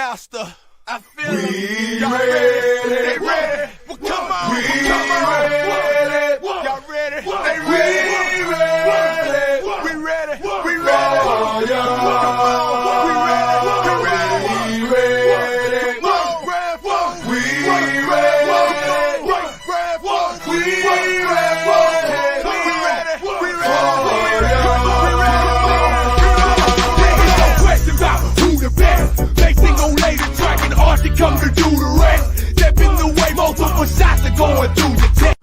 master. I feel we y'all ready. They ready. Well, come on. We Come on. ready. Y'all ready? They We ready. ready. We ready. We ready. Oh, yeah. Come on. We ready. We ready. We ready. Come on. Grab phone. We ready. Grab phone. We ready. We ready. Oh, yeah. No question about who the best. They sing on later track and Archie come to do the rest. Step in the way, multiple shots are going through your chest.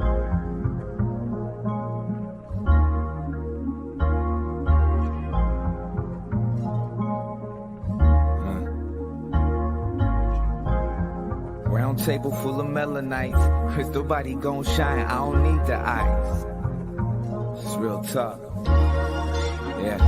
Round table full of melanites. Crystal body gon' shine. I don't need the ice. It's real talk. Yeah.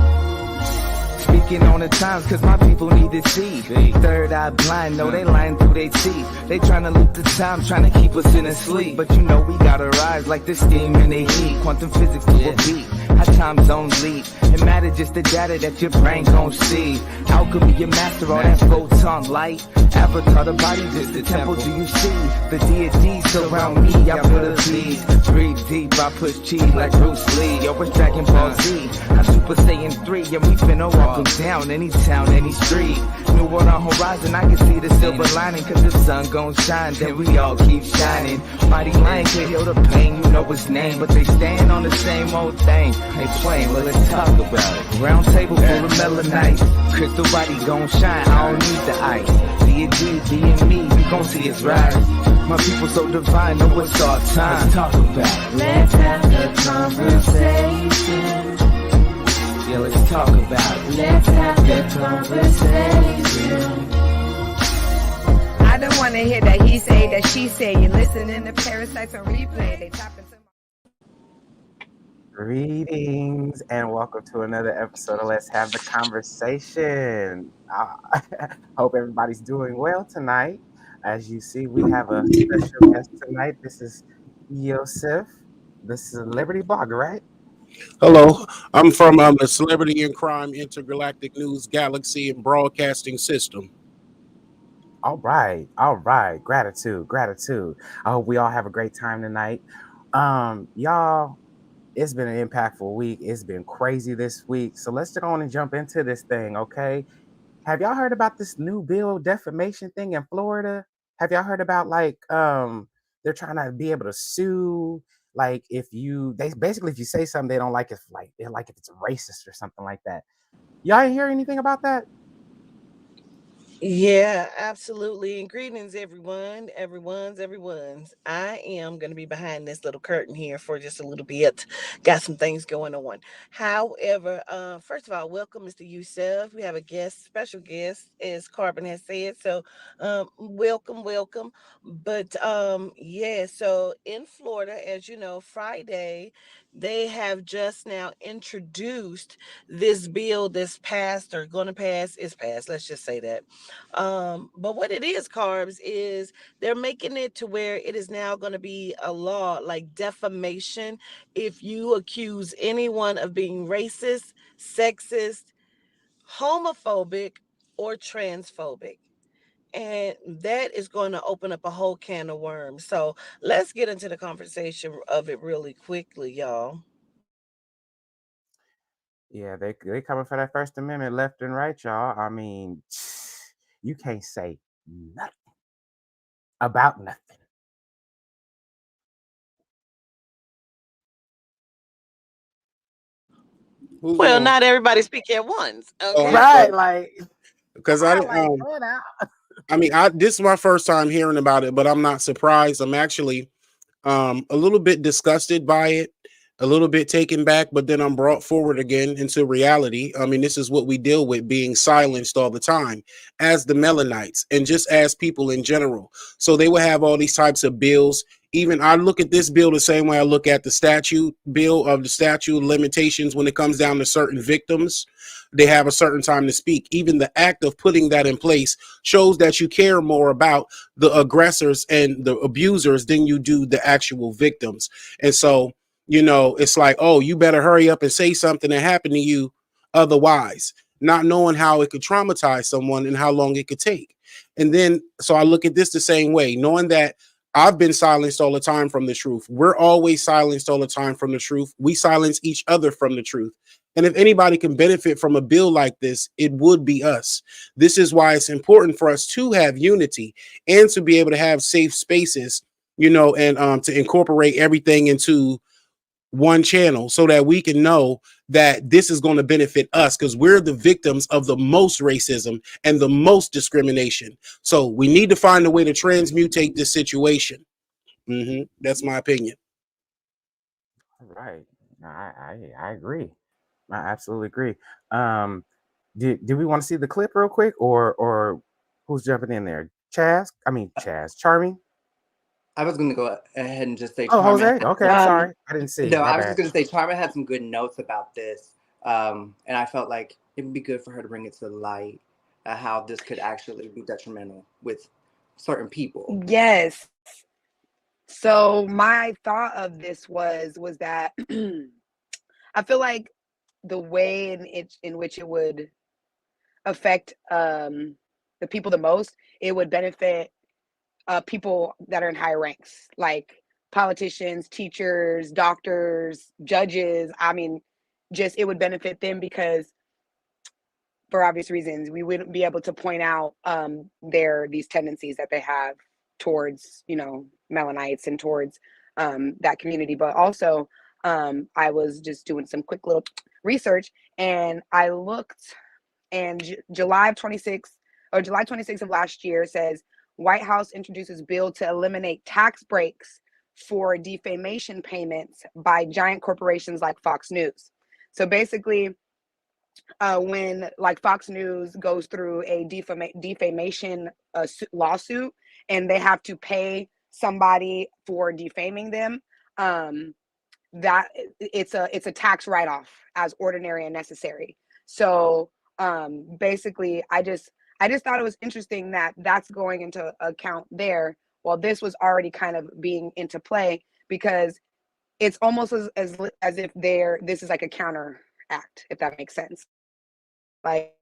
Speaking on the times, cause my people need to see. Third eye blind, no, they lying through they teeth. They tryna loot the time, tryna keep us in a sleep. But you know we gotta rise like the steam in the heat. Quantum physics to a beat, how time zones leap. It matters just the data that your brain gon' see. Alchemy, you master all that photon light. Avatar, the body, just the temple, do you see? The deity surround me, I put a beat. Breathe deep, I push chi like Bruce Lee. Yo, it's Dragon Ball Z. I Super Saiyan 3, and we finna walk down any town, any street. New world on horizon, I can see the silver lining. Cause the sun gon' shine, then we all keep shining. Mighty lion can heal the pain, you know his name. But they stand on the same old thing. They playing, well let's talk about it. Round table full of melanites. Crystal body gon' shine, I don't need the ice. D&D, D&me, we gon' see us rise. My people so divine, know it's our time. Let's talk about it. Let's have the conversation. Yeah, let's talk about it. Let's have the conversation. I don't want to hear that he say, that she say. You listening to Parasites on replay. They chopping some. Greetings and welcome to another episode of Let's Have the Conversation. Hope everybody's doing well tonight. As you see, we have a special guest tonight. This is Yosef. This is a Liberty blogger, right? Hello, I'm from the Celebrity and Crime Intergalactic News Galaxy and Broadcasting System. All right. Gratitude. I hope we all have a great time tonight. Y'all, it's been an impactful week. It's been crazy this week. So let's just go on and jump into this thing, okay? Have y'all heard about this new bill defamation thing in Florida? Have y'all heard about they're trying to be able to sue, like if you say something they don't like, if it's racist or something like that. Y'all ain't hear anything about that? Yeah, absolutely. And greetings, everyone. I am going to be behind this little curtain here for just a little bit. Got some things going on. However, first of all, welcome, Mr. Youssef. We have a special guest, as Carbon has said. So, welcome. But yeah, so in Florida, as you know, Friday, they have just now introduced this bill that's passed or going to pass. Is passed. Let's just say that. But what it is, Carbs, is they're making it to where it is now going to be a law like defamation if you accuse anyone of being racist, sexist, homophobic, or transphobic. And that is going to open up a whole can of worms. So let's get into the conversation of it really quickly, y'all. Yeah, they coming for that First Amendment left and right, y'all. I mean, you can't say nothing about nothing. Well, not everybody speak at once. Okay. Right, like because this is my first time hearing about it, but I'm not surprised. I'm actually a little bit disgusted by it, a little bit taken back, but then I'm brought forward again into reality. I mean, this is what we deal with, being silenced all the time as the Melanites and just as people in general. So they will have all these types of bills. Even I look at this bill the same way I look at the statute limitations when it comes down to certain victims. They have a certain time to speak. Even the act of putting that in place shows that you care more about the aggressors and the abusers than you do the actual victims. And so, you know, it's like, oh, you better hurry up and say something that happened to you otherwise, not knowing how it could traumatize someone and how long it could take. And then, so I look at this the same way, knowing that I've been silenced all the time from the truth. We're always silenced all the time from the truth. We silence each other from the truth. And if anybody can benefit from a bill like this, it would be us. This is why it's important for us to have unity and to be able to have safe spaces, you know, and to incorporate everything into one channel so that we can know that this is going to benefit us, because we're the victims of the most racism and the most discrimination. So we need to find a way to transmutate this situation. That's my opinion. All right. I agree. I absolutely agree. Do we want to see the clip real quick, or who's jumping in there? Chaz, Charming. I was going to go ahead and just say Oh, Charmin. Jose. Okay, I'm sorry. I didn't see. No, My I was bad. just going to say Charmin had some good notes about this. And I felt like it would be good for her to bring it to the light, how this could actually be detrimental with certain people. Yes. So my thought of this was that I feel like the way in which it would affect the people the most, it would benefit people that are in higher ranks, like politicians, teachers, doctors, judges. I mean, just it would benefit them because, for obvious reasons, we wouldn't be able to point out these tendencies that they have towards, you know, Melanites and towards that community. But also, I was just doing some quick little research, and I looked, and July 26th of last year says White House introduces bill to eliminate tax breaks for defamation payments by giant corporations like Fox News. So basically, when like Fox News goes through a defamation lawsuit and they have to pay somebody for defaming them, that it's a tax write-off as ordinary and necessary. So basically, I just thought it was interesting that that's going into account there, while this was already kind of being into play, because it's almost as if this is like a counter act, if that makes sense. Like,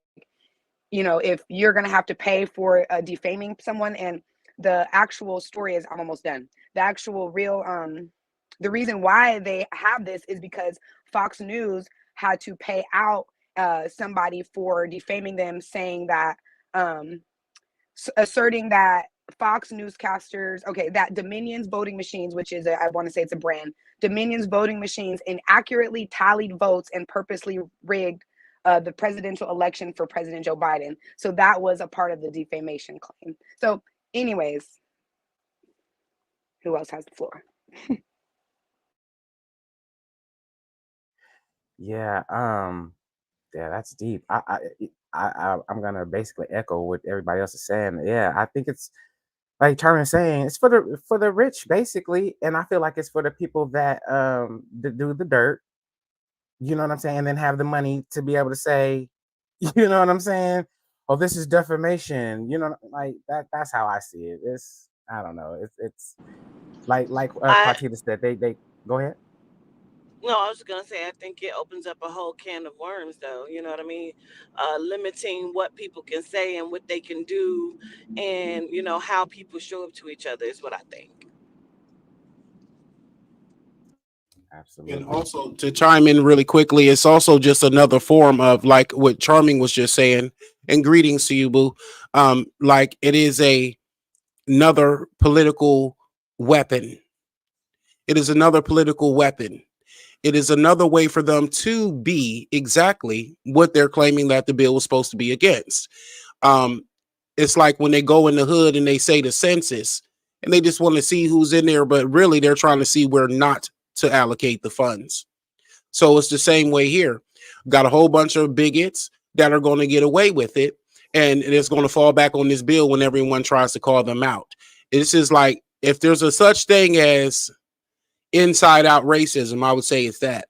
you know, if you're going to have to pay for defaming someone, and the actual story is, I'm almost done. The actual real, the reason why they have this is because Fox News had to pay out somebody for defaming them, saying that, asserting that Fox newscasters, that Dominion's voting machines, which is, I want to say it's a brand, Dominion's voting machines inaccurately tallied votes and purposely rigged the presidential election for President Joe Biden. So that was a part of the defamation claim. So anyways, who else has the floor? Yeah. Yeah, that's deep. I'm gonna basically echo what everybody else is saying. Yeah, I think it's like Turner is saying, it's for the rich basically, and I feel like it's for the people that do the dirt. You know what I'm saying? And then have the money to be able to say, you know what I'm saying? Oh, this is defamation. You know, like that. That's how I see it. It's, I don't know. It's like Partita said. They go ahead. No, I was just gonna say I think it opens up a whole can of worms, though. You know what I mean? Limiting what people can say and what they can do, and you know how people show up to each other is what I think. Absolutely. And also, to chime in really quickly, it's also just another form of, like what Charming was just saying. And greetings to you, boo. Like it is another political weapon. It is another political weapon. It is another way for them to be exactly what they're claiming that the bill was supposed to be against. Um, it's like when they go in the hood and they say the census, and they just want to see who's in there, but really they're trying to see where not to allocate the funds. So it's the same way here. Got a whole bunch of bigots that are going to get away with it, and it's going to fall back on this bill when everyone tries to call them out. This is like, if there's a such thing as inside out racism, I would say it's that.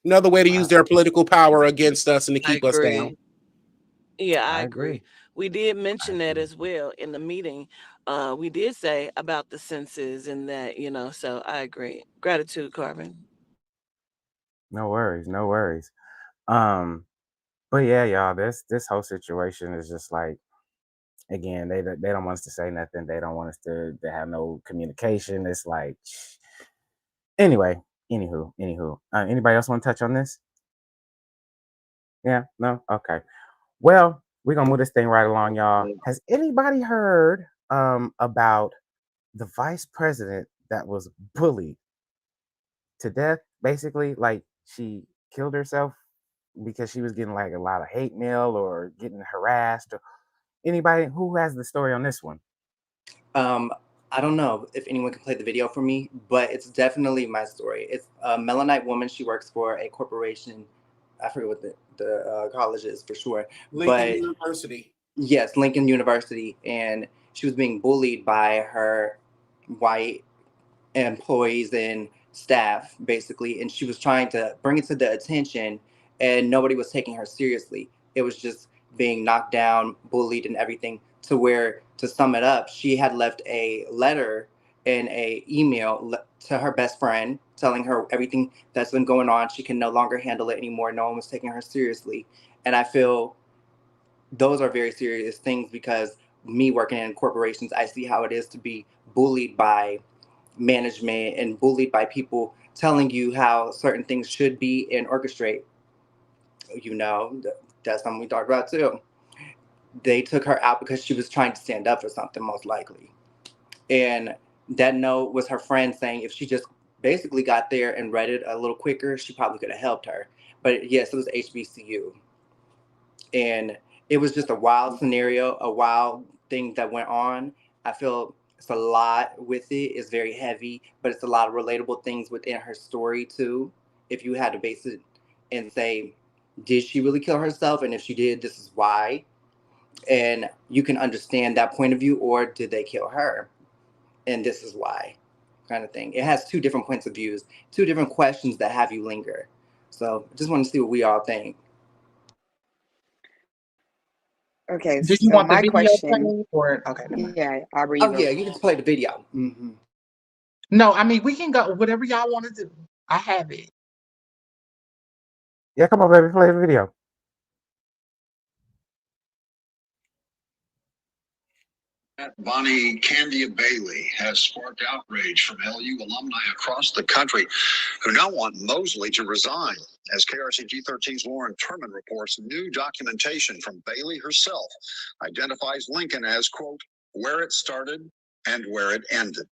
Another way to use their political power against us and to keep us down. Yeah, I I agree. agree. We did mention I that agree. as well in the meeting. We did say about the senses and that, you know, so I agree. Gratitude, Carmen. No worries. No worries. Um, But yeah, y'all, this whole situation is just like, again, they don't want us to say nothing. They don't want us to have no communication. It's like, anyway, anywho. Anybody else want to touch on this? Yeah, no, okay. Well, we're gonna move this thing right along, y'all. Has anybody heard about the vice president that was bullied to death? Basically, like she killed herself because she was getting like a lot of hate mail or getting harassed. Or anybody who has the story on this one? I don't know if anyone can play the video for me, but it's definitely my story. It's a Melanite woman. She works for a corporation. I forget what the college is for sure. Lincoln But University. yes, Lincoln University. And she was being bullied by her white employees and staff, basically. And she was trying to bring it to the attention, and nobody was taking her seriously. It was just being knocked down, bullied, and everything. To where, to sum it up, she had left a letter and a email to her best friend telling her everything that's been going on. She can no longer handle it anymore. No one was taking her seriously. And I feel those are very serious things, because me working in corporations, I see how it is to be bullied by management and bullied by people telling you how certain things should be and orchestrate. That's something we talked about too. They took her out because she was trying to stand up for something, most likely. And that note was her friend saying if she just basically got there and read it a little quicker, she probably could have helped her. But yes, it was HBCU. And it was just a wild scenario, a wild thing that went on. I feel it's a lot with it. It's very heavy, but it's a lot of relatable things within her story too. If you had to base it and say, did she really kill herself? And if she did, this is why. And you can understand that point of view, or did they kill her? And this is why, kind of thing. It has two different points of views, two different questions that have you linger. So I just want to see what we all think. Okay, Do you so want the my video question, played or okay? Never mind. yeah, Aubrey, you Oh go. yeah, you can play the video. Mm-hmm. No, I mean we can go whatever y'all want to do. I have it. Yeah, come on, baby, play the video. Bonnie Candia Bailey has sparked outrage from LU alumni across the country who now want Mosley to resign. As KRCG 13's Lauren Turman reports, new documentation from Bailey herself identifies Lincoln as, quote, where it started and where it ended.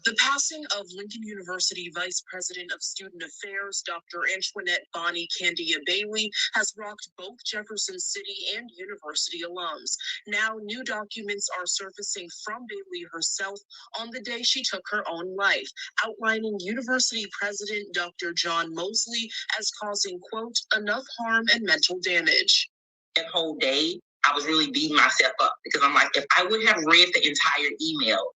The passing of Lincoln University Vice President of Student Affairs, Dr. Antoinette Bonnie Candia Bailey, has rocked both Jefferson City and university alums. Now, new documents are surfacing from Bailey herself on the day she took her own life, outlining University President Dr. John Mosley as causing, quote, enough harm and mental damage. That whole day, I was really beating myself up because I'm like, if I would have read the entire email,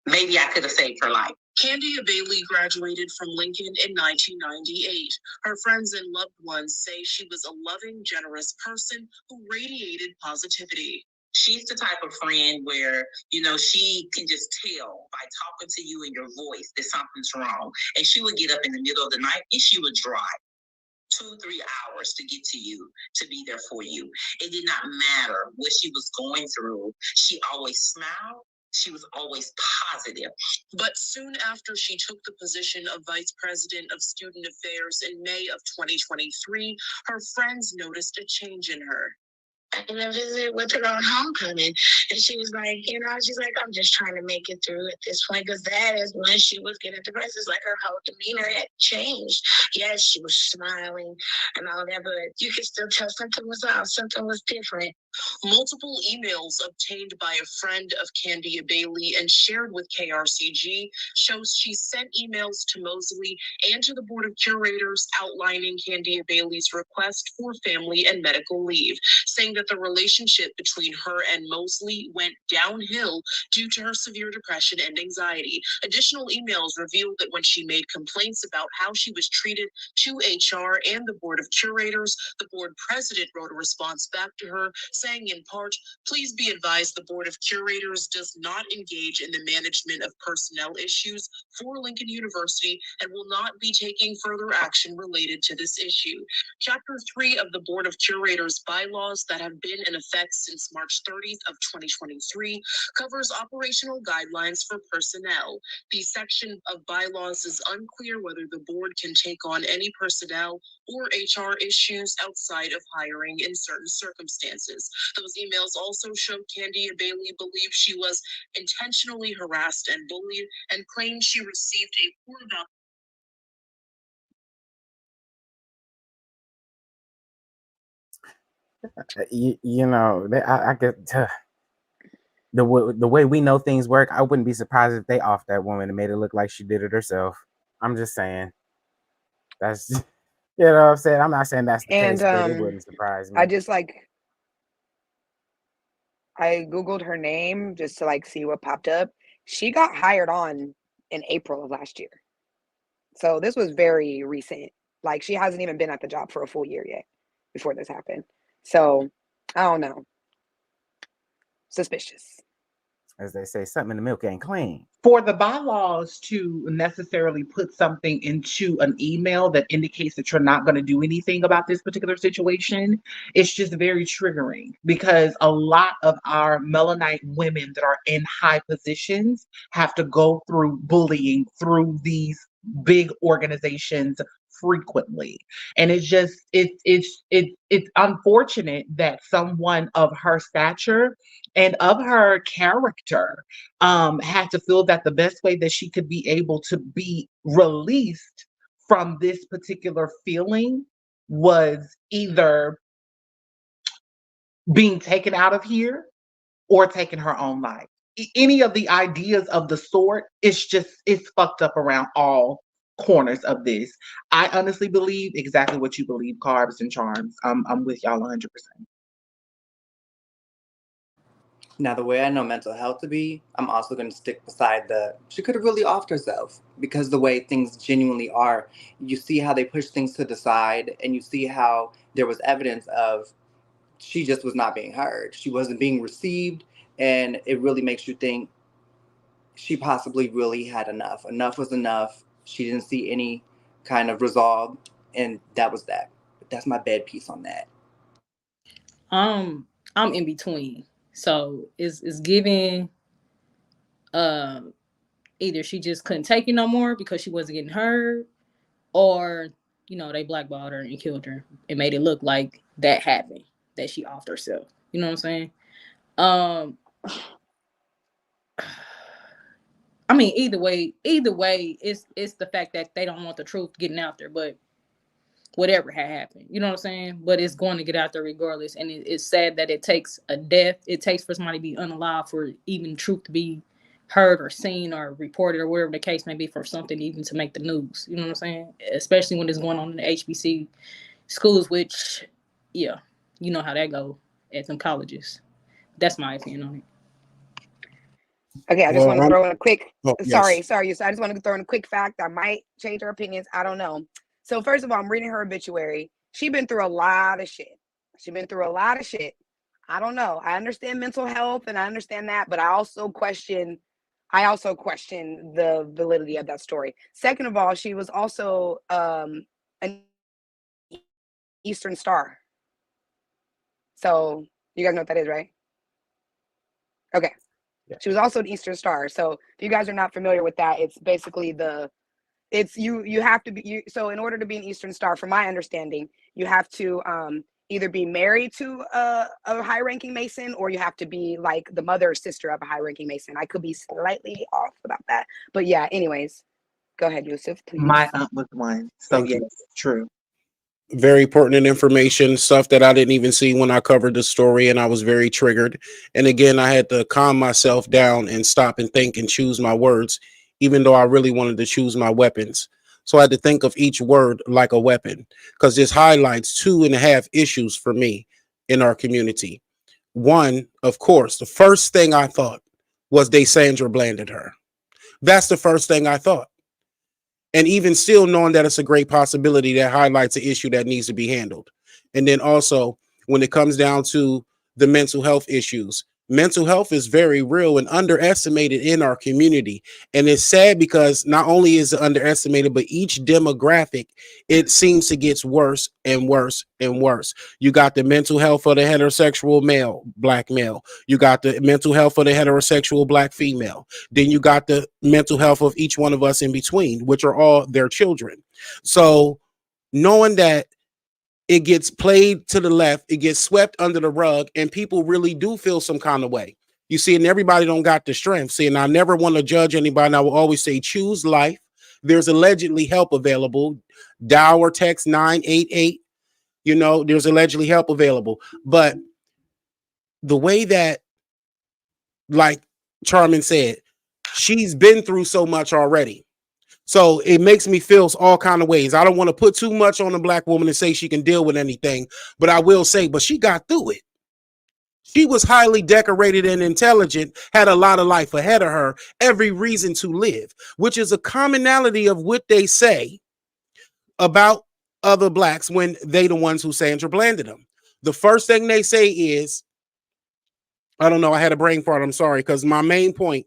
maybe I could have saved her life. Candia Bailey graduated from Lincoln in 1998. Her friends and loved ones say she was a loving, generous person who radiated positivity. She's the type of friend where, she can just tell by talking to you in your voice that something's wrong. And she would get up in the middle of the night and she would drive 2-3 hours to get to you, to be there for you. It did not matter what she was going through. She always smiled. She was always positive. But soon after she took the position of Vice President of Student Affairs in May of 2023, her friends noticed a change in her. And I visited with her on homecoming, and she was like, she's like, I'm just trying to make it through at this point, because that is when she was getting depressed. It's like her whole demeanor had changed. Yes, she was smiling and all that, but you could still tell something was off, something was different. Multiple emails obtained by a friend of Candia Bailey and shared with KRCG shows she sent emails to Mosley and to the Board of Curators outlining Candia Bailey's request for family and medical leave, saying that the relationship between her and Mosley went downhill due to her severe depression and anxiety. Additional emails revealed that when she made complaints about how she was treated to HR and the Board of Curators, the board president wrote a response back to her saying in part, please be advised the Board of Curators does not engage in the management of personnel issues for Lincoln University and will not be taking further action related to this issue. Chapter 3 of the Board of Curators bylaws that have been in effect since March 30th of 2023 covers operational guidelines for personnel. The section of bylaws is unclear whether the board can take on any personnel or HR issues outside of hiring in certain circumstances. Those emails also show Candia Bailey believed she was intentionally harassed and bullied and claimed she received a poor You know, I get the way we know things work. I wouldn't be surprised if they off that woman and made it look like she did it herself. I'm just saying. That's you know what I'm saying. I'm not saying that's the And case, but it wouldn't surprise me. I just I Googled her name just to see what popped up. She got hired on in April of last year. So this was very recent. Like, she hasn't even been at the job for a full year yet before this happened. So I don't know. Suspicious. As they say, something in the milk ain't clean. For the bylaws to necessarily put something into an email that indicates that you're not going to do anything about this particular situation, it's just very triggering, because a lot of our Melanite women that are in high positions have to go through bullying through these big organizations frequently. And it's unfortunate that someone of her stature and of her character had to feel that the best way that she could be able to be released from this particular feeling was either being taken out of here or taking her own life. Any of the ideas of the sort, it's fucked up around all corners of this. I honestly believe exactly what you believe, Carbs and Charms. I'm with y'all 100%. Now, the way I know mental health to be, I'm also going to stick beside she could have really offed herself, because the way things genuinely are, you see how they push things to the side, and you see how there was evidence of she just was not being heard. She wasn't being received, and it really makes you think she possibly really had enough. Enough was enough. She didn't see any kind of resolve, and that was that. But that's my bad piece on that. I'm in between. So it's giving either she just couldn't take it no more because she wasn't getting heard, or they blackballed her and killed her and made it look like that happened, that she offed herself. You know what I'm saying? I mean, either way, it's the fact that they don't want the truth getting out there, but whatever had happened, you know what I'm saying? But it's going to get out there regardless. And it's sad that it takes a death. It takes for somebody to be unalive for even truth to be heard or seen or reported or whatever the case may be, for something even to make the news. You know what I'm saying? Especially when it's going on in the HBC schools, which, yeah, you know how that go at some colleges. That's my opinion on it. Okay, I just want to throw in a quick, sorry. Yes. So I just want to throw in a quick fact that might change her opinions. I don't know. So first of all, I'm reading her obituary. She's been through a lot of shit. I don't know. I understand mental health and I understand that, but I also question the validity of that story. Second of all, she was also an Eastern Star. So you guys know what that is, right? Okay. Yeah. She was also an Eastern Star. So if you guys are not familiar with that, it's basically you have to be, so in order to be an Eastern Star, from my understanding, you have to either be married to a high-ranking Mason, or you have to be like the mother or sister of a high-ranking Mason. I could be slightly off about that, but yeah, anyways, go ahead, Yusuf, please. My aunt was one, so yes, true. Very pertinent information, stuff that I didn't even see when I covered the story, and I was very triggered. And again, I had to calm myself down and stop and think and choose my words, even though I really wanted to choose my weapons. So I had to think of each word like a weapon, because this highlights 2.5 issues for me in our community. One, of course, the first thing I thought was Sandra blanded her. That's the first thing I thought. And even still, knowing that it's a great possibility, that highlights an issue that needs to be handled. And then also, when it comes down to the mental health issues. Mental health is very real and underestimated in our community. And it's sad because not only is it underestimated, but each demographic, it seems to get worse and worse and worse. You got the mental health of the heterosexual male, black male. You got the mental health of the heterosexual black female. Then you got the mental health of each one of us in between, which are all their children. So knowing that it gets played to the left, it gets swept under the rug, and people really do feel some kind of way. You see, and everybody don't got the strength. See, and I never want to judge anybody, and I will always say choose life. There's allegedly help available. Dial or text 988. You know, there's allegedly help available. But the way that, like Charmin said, she's been through so much already. So it makes me feel all kind of ways. I don't want to put too much on a black woman and say she can deal with anything, but I will say, but she got through it. She was highly decorated and intelligent, had a lot of life ahead of her, every reason to live, which is a commonality of what they say about other blacks when they the ones who Sandra Blanded them. The first thing they say is, I don't know, I had a brain fart, I'm sorry, because my main point,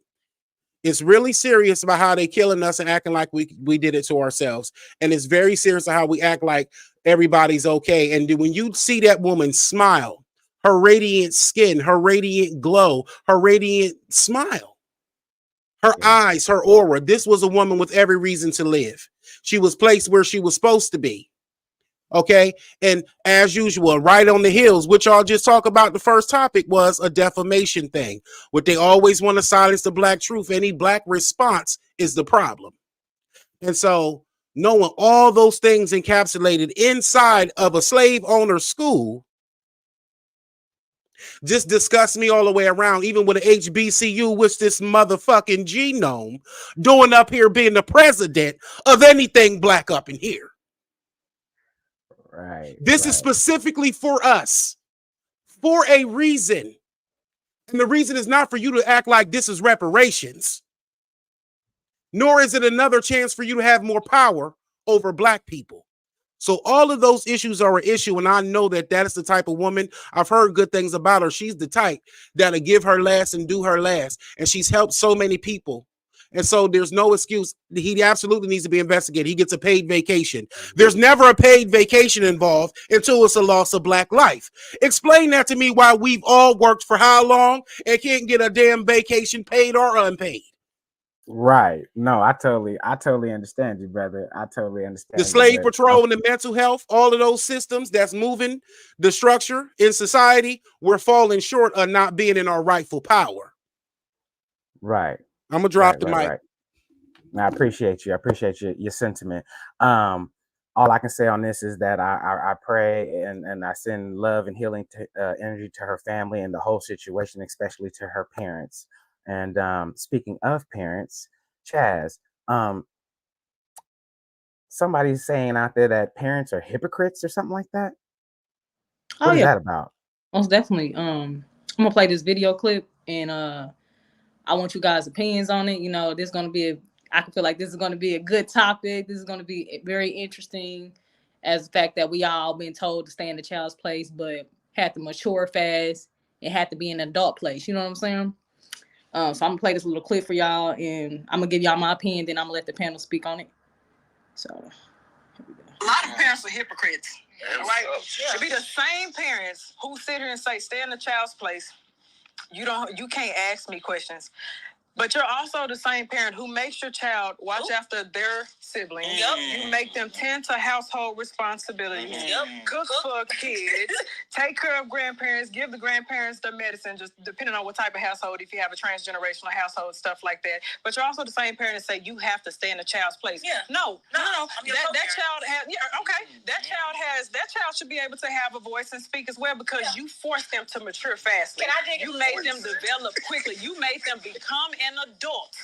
it's really serious about how they killing us and acting like we did it to ourselves. And it's very serious about how we act like everybody's okay. And when you see that woman smile, her radiant skin, her radiant glow, her radiant smile, her eyes, her aura, this was a woman with every reason to live. She was placed where she was supposed to be. Okay. And as usual, right on the heels, which I'll just talk about, the first topic was a defamation thing. What they always want to silence the black truth. Any black response is the problem. And so knowing all those things encapsulated inside of a slave owner school just disgusts me all the way around, even with an HBCU, which this motherfucking genome doing up here being the president of anything black up in here. Right. This is specifically for us, for a reason. And the reason is not for you to act like this is reparations, nor is it another chance for you to have more power over black people. So all of those issues are an issue, and I know that that is the type of woman. I've heard good things about her. She's the type that'll give her last and do her last, and she's helped so many people. And so there's no excuse. He absolutely needs to be investigated. He gets a paid vacation. There's never a paid vacation involved until it's a loss of black life. Explain that to me, why we've all worked for how long and can't get a damn vacation paid or unpaid. Right. No, I totally understand you, brother. I totally understand. The slave patrol and the mental health, all of those systems that's moving the structure in society, we're falling short of not being in our rightful power. Right. I'm gonna drop the mic. Right. I appreciate you. I appreciate your sentiment. All I can say on this is that I pray and I send love and healing energy to her family and the whole situation, especially to her parents. And speaking of parents, Chaz, somebody's saying out there that parents are hypocrites or something like that. What is that about? Most definitely. I'm gonna play this video clip, and I want you guys' opinions on it. You know, this is gonna be I can feel like this is gonna be a good topic. This is gonna be very interesting, as the fact that we all been told to stay in the child's place, but had to mature fast and had to be in an adult place. You know what I'm saying? So I'm gonna play this little clip for y'all, and I'm gonna give y'all my opinion. Then I'm gonna let the panel speak on it. So, here we go. A lot of parents are hypocrites. Right? It be the same parents who sit here and say, "Stay in the child's place." You can't ask me questions. But you're also the same parent who makes your child watch after their siblings. Yep. You make them tend to household responsibilities. Yep. Cook for kids. Take care of grandparents. Give the grandparents their medicine, just depending on what type of household, if you have a transgenerational household, stuff like that. But you're also the same parent that say you have to stay in the child's place. Yeah. No. That child has, that child should be able to have a voice and speak as well, because you forced them to mature fastly. You made them develop quickly. You made them become an adult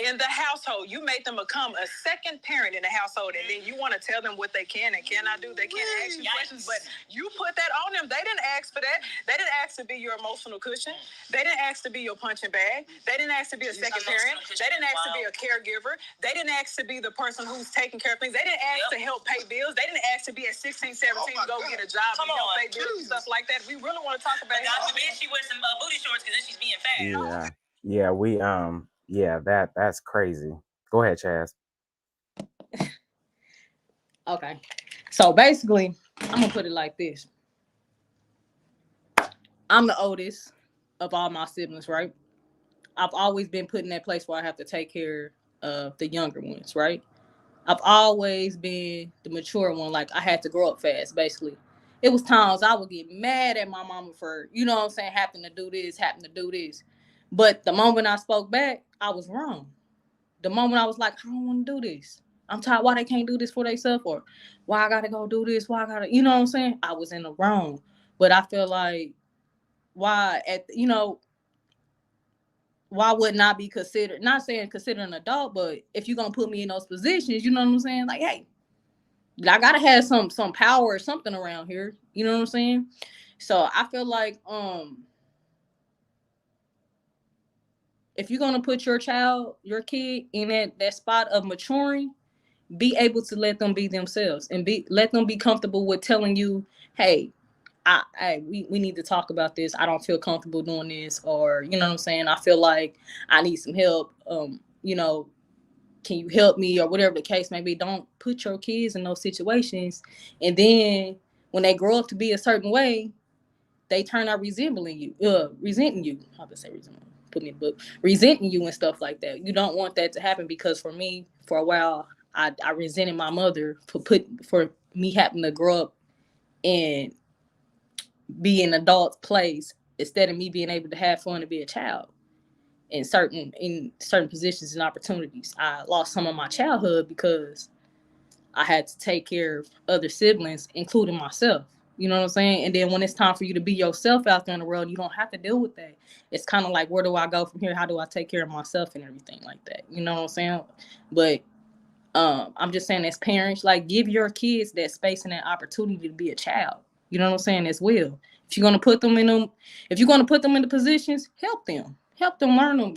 in the household. You made them become a second parent in the household, and then you want to tell them what they can and cannot do. They can't ask you questions, but you put that on them. They didn't ask for that. They didn't ask to be your emotional cushion. They didn't ask to be your punching bag. They didn't ask to be a second parent. They didn't ask to be a caregiver. They didn't ask to be the person who's taking care of things. They didn't ask to help pay bills. They didn't ask to be at 16, 17 to go get a job and help pay bills and stuff like that. We really want to talk about it. God forbid she wears some booty shorts because then she's being fat. That's crazy. Go ahead, Chaz. Okay. So basically, I'm gonna put it like this. I'm the oldest of all my siblings, right? I've always been put in that place where I have to take care of the younger ones, right? I've always been the mature one. Like, I had to grow up fast, basically. It was times I would get mad at my mama for, you know what I'm saying, having to do this. But the moment I spoke back, I was wrong. The moment I was like, I don't want to do this. I'm tired. Why they can't do this for themselves? Or why I got to go do this? You know what I'm saying? I was in the wrong. But I feel like, why wouldn't I be considered, not saying considered an adult, but if you're going to put me in those positions, you know what I'm saying? Like, hey, I got to have some power or something around here. You know what I'm saying? So I feel like, if you're going to put your kid in that spot of maturing, be able to let them be themselves and let them be comfortable with telling you, hey, we need to talk about this. I don't feel comfortable doing this, or, you know what I'm saying? I feel like I need some help. Can you help me, or whatever the case may be. Don't put your kids in those situations. And then when they grow up to be a certain way, they turn out resenting you. How to say resenting? Putting in the book, resenting you and stuff like that. You don't want that to happen, because for me, for a while, I resented my mother for me having to grow up and be in an adult place instead of me being able to have fun and be a child in certain positions and opportunities. I lost some of my childhood because I had to take care of other siblings, including myself. You know what I'm saying? And then when it's time for you to be yourself out there in the world, you don't have to deal with that. It's kind of like, where do I go from here? How do I take care of myself and everything like that? You know what I'm saying? But I'm just saying, as parents, like, give your kids that space and that opportunity to be a child. You know what I'm saying? As well. If you're gonna put them in the positions, help them learn them,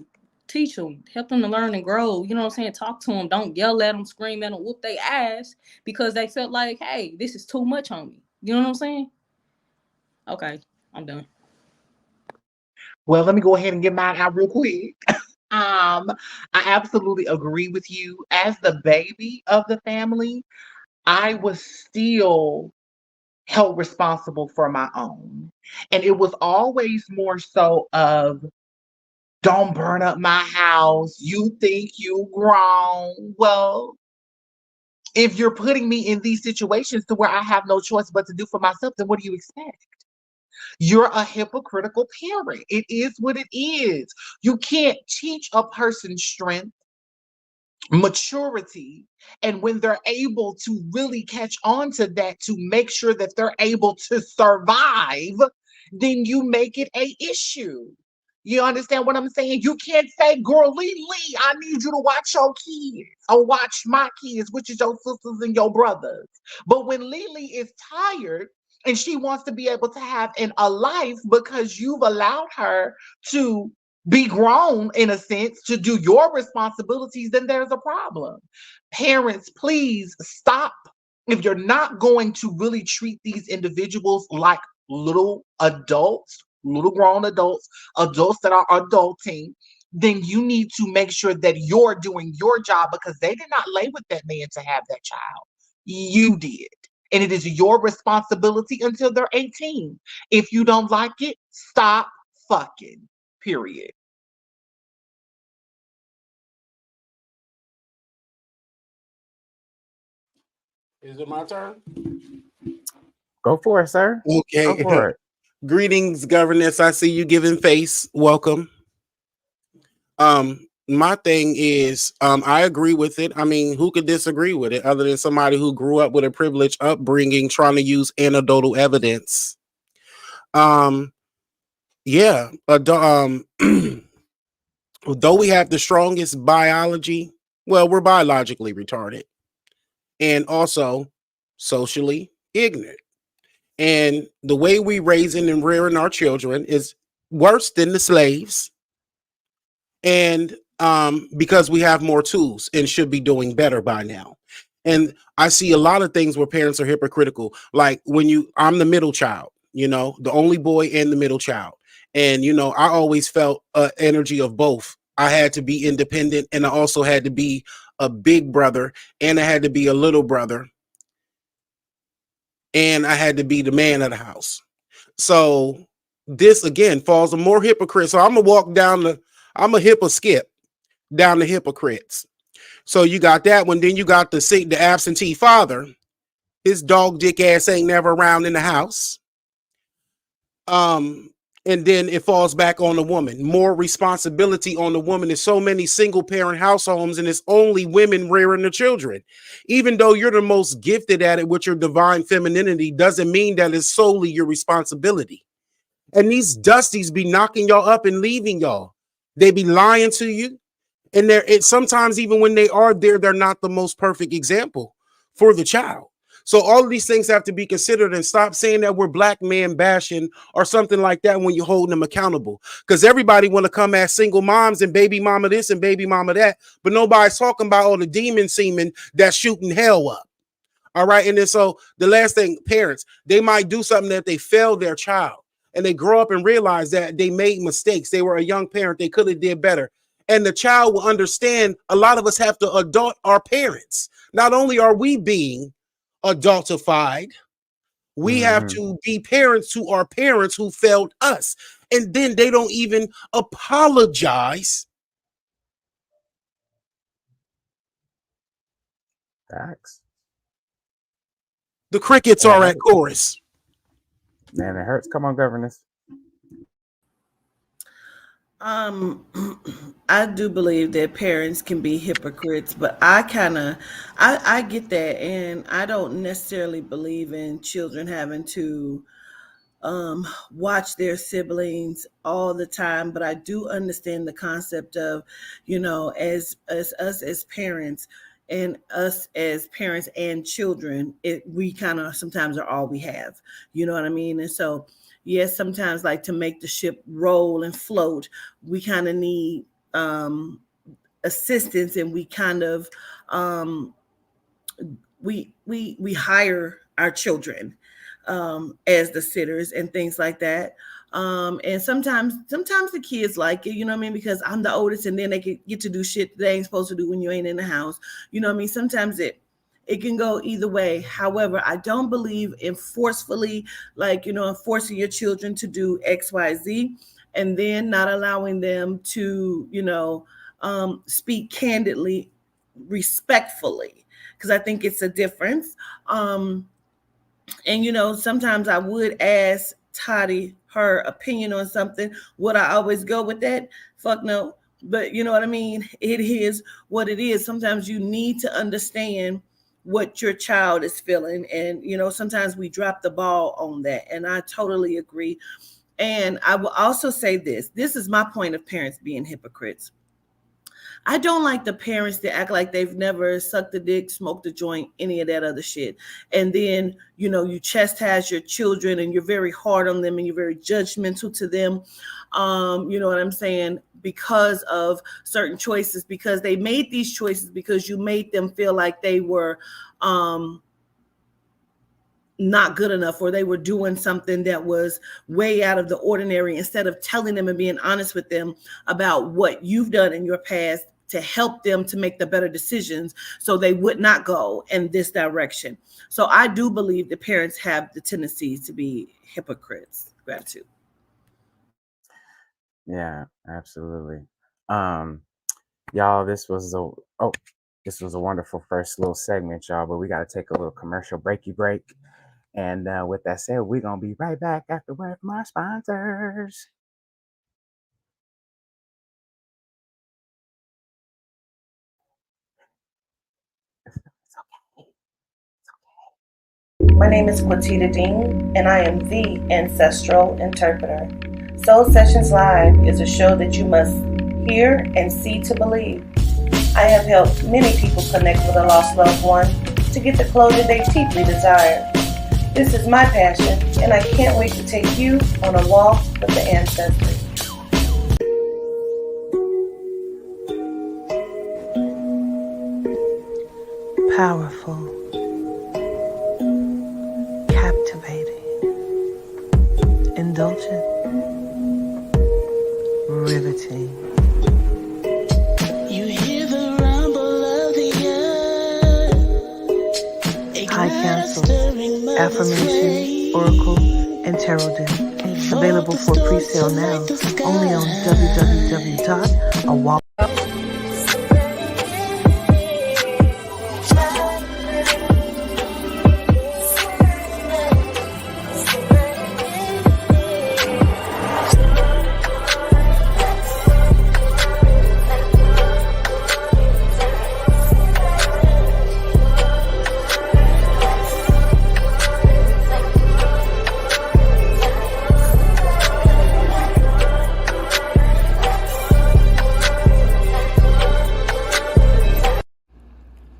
teach them, help them to learn and grow. You know what I'm saying? Talk to them. Don't yell at them, scream at them, whoop their ass because they felt like, hey, this is too much on me. You know what I'm saying? Okay, I'm done. Well, let me go ahead and get mine out real quick. I absolutely agree with you. As the baby of the family, I was still held responsible for my own. And it was always more so of, don't burn up my house. You think you grown. Well, if you're putting me in these situations to where I have no choice but to do for myself, then what do you expect? You're a hypocritical parent. It is what it is. You can't teach a person strength, maturity, and when they're able to really catch on to that, to make sure that they're able to survive, then you make it a issue. You understand what I'm saying? You can't say, girl, Lee, I need you to watch your kids or watch my kids, which is your sisters and your brothers. But when Lily is tired and she wants to be able to have a life because you've allowed her to be grown, in a sense, to do your responsibilities, then there's a problem. Parents, please stop. If you're not going to really treat these individuals like little adults, little grown adults that are adulting, then you need to make sure that you're doing your job, because they did not lay with that man to have that child. You did. And it is your responsibility until they're 18. If you don't like it, stop fucking. Period. Is it my turn? Go for it, sir. Okay. Go for it. Greetings, governess. I see you giving face. Welcome. My thing is, I agree with it. I mean, who could disagree with it other than somebody who grew up with a privileged upbringing trying to use anecdotal evidence? though we have the strongest biology, well, we're biologically retarded and also socially ignorant. And the way we raising and rearing our children is worse than the slaves. And because we have more tools and should be doing better by now. And I see a lot of things where parents are hypocritical. Like I'm the middle child, the only boy and the middle child. And, I always felt energy of both. I had to be independent, and I also had to be a big brother, and I had to be a little brother, and I had to be the man of the house. So this again falls on more hypocrites. So I'm gonna skip down the hypocrites. So you got that one. Then you got the absentee father. His dog dick ass ain't never around in the house. And then it falls back on the woman. More responsibility on the woman. There's so many single parent households, and it's only women rearing the children. Even though you're the most gifted at it with your divine femininity, doesn't mean that it's solely your responsibility. And these dusties be knocking y'all up and leaving y'all. They be lying to you. And sometimes even when they are there, they're not the most perfect example for the child. So all of these things have to be considered, and stop saying that we're black man bashing or something like that when you're holding them accountable. Because everybody want to come at single moms and baby mama this and baby mama that, but nobody's talking about all the demon semen that's shooting hell up. All right. And then so the last thing, parents, they might do something that they failed their child, and they grow up and realize that they made mistakes. They were a young parent. They could have did better. And the child will understand a lot of us have to adult our parents. Not only are we being adultified, we have to be parents to our parents who failed us. And then they don't even apologize. Facts. The crickets are at chorus. Man, it hurts. Come on, governess. I do believe that parents can be hypocrites, but I get that, and I don't necessarily believe in children having to watch their siblings all the time. But I do understand the concept of, as us as parents, and us as parents and children, we kind of sometimes are all we have. You know what I mean? And so yes, sometimes like to make the ship roll and float, we kind of need assistance, and we kind of we hire our children as the sitters and things like that. And sometimes the kids like it, you know what I mean? Because I'm the oldest, and then they get to do shit they ain't supposed to do when you ain't in the house. You know what I mean? Sometimes it can go either way. However, I don't believe in forcefully, forcing your children to do X, Y, Z, and then not allowing them to, speak candidly, respectfully, because I think it's a difference. And, sometimes I would ask Toddy her opinion on something. Would I always go with that? Fuck no. But you know what I mean? It is what it is. Sometimes you need to understand what your child is feeling. And, sometimes we drop the ball on that. And I totally agree. And I will also say this is my point of parents being hypocrites. I don't like the parents that act like they've never sucked a dick, smoked a joint, any of that other shit. And then, you chastise your children, and you're very hard on them, and you're very judgmental to them. You know what I'm saying? Because of certain choices, because they made these choices, because you made them feel like they were not good enough, or they were doing something that was way out of the ordinary, instead of telling them and being honest with them about what you've done in your past to help them to make the better decisions so they would not go in this direction. So I do believe that parents have the tendency to be hypocrites. Gratitude. Yeah, absolutely. Y'all, this was a wonderful first little segment, y'all, but we got to take a little commercial break. And with that said, we're going to be right back after word from our sponsors. My name is Quatita Dean, and I am the Ancestral Interpreter. Soul Sessions Live is a show that you must hear and see to believe. I have helped many people connect with a lost loved one to get the closure they deeply desire. This is my passion, and I can't wait to take you on a walk with the ancestors. Powerful, captivating, indulgent, riveting. You hear the rumble of the earth. High councils, affirmation, oracle, and tarot deck. Available for pre-sale now only on www.awalk.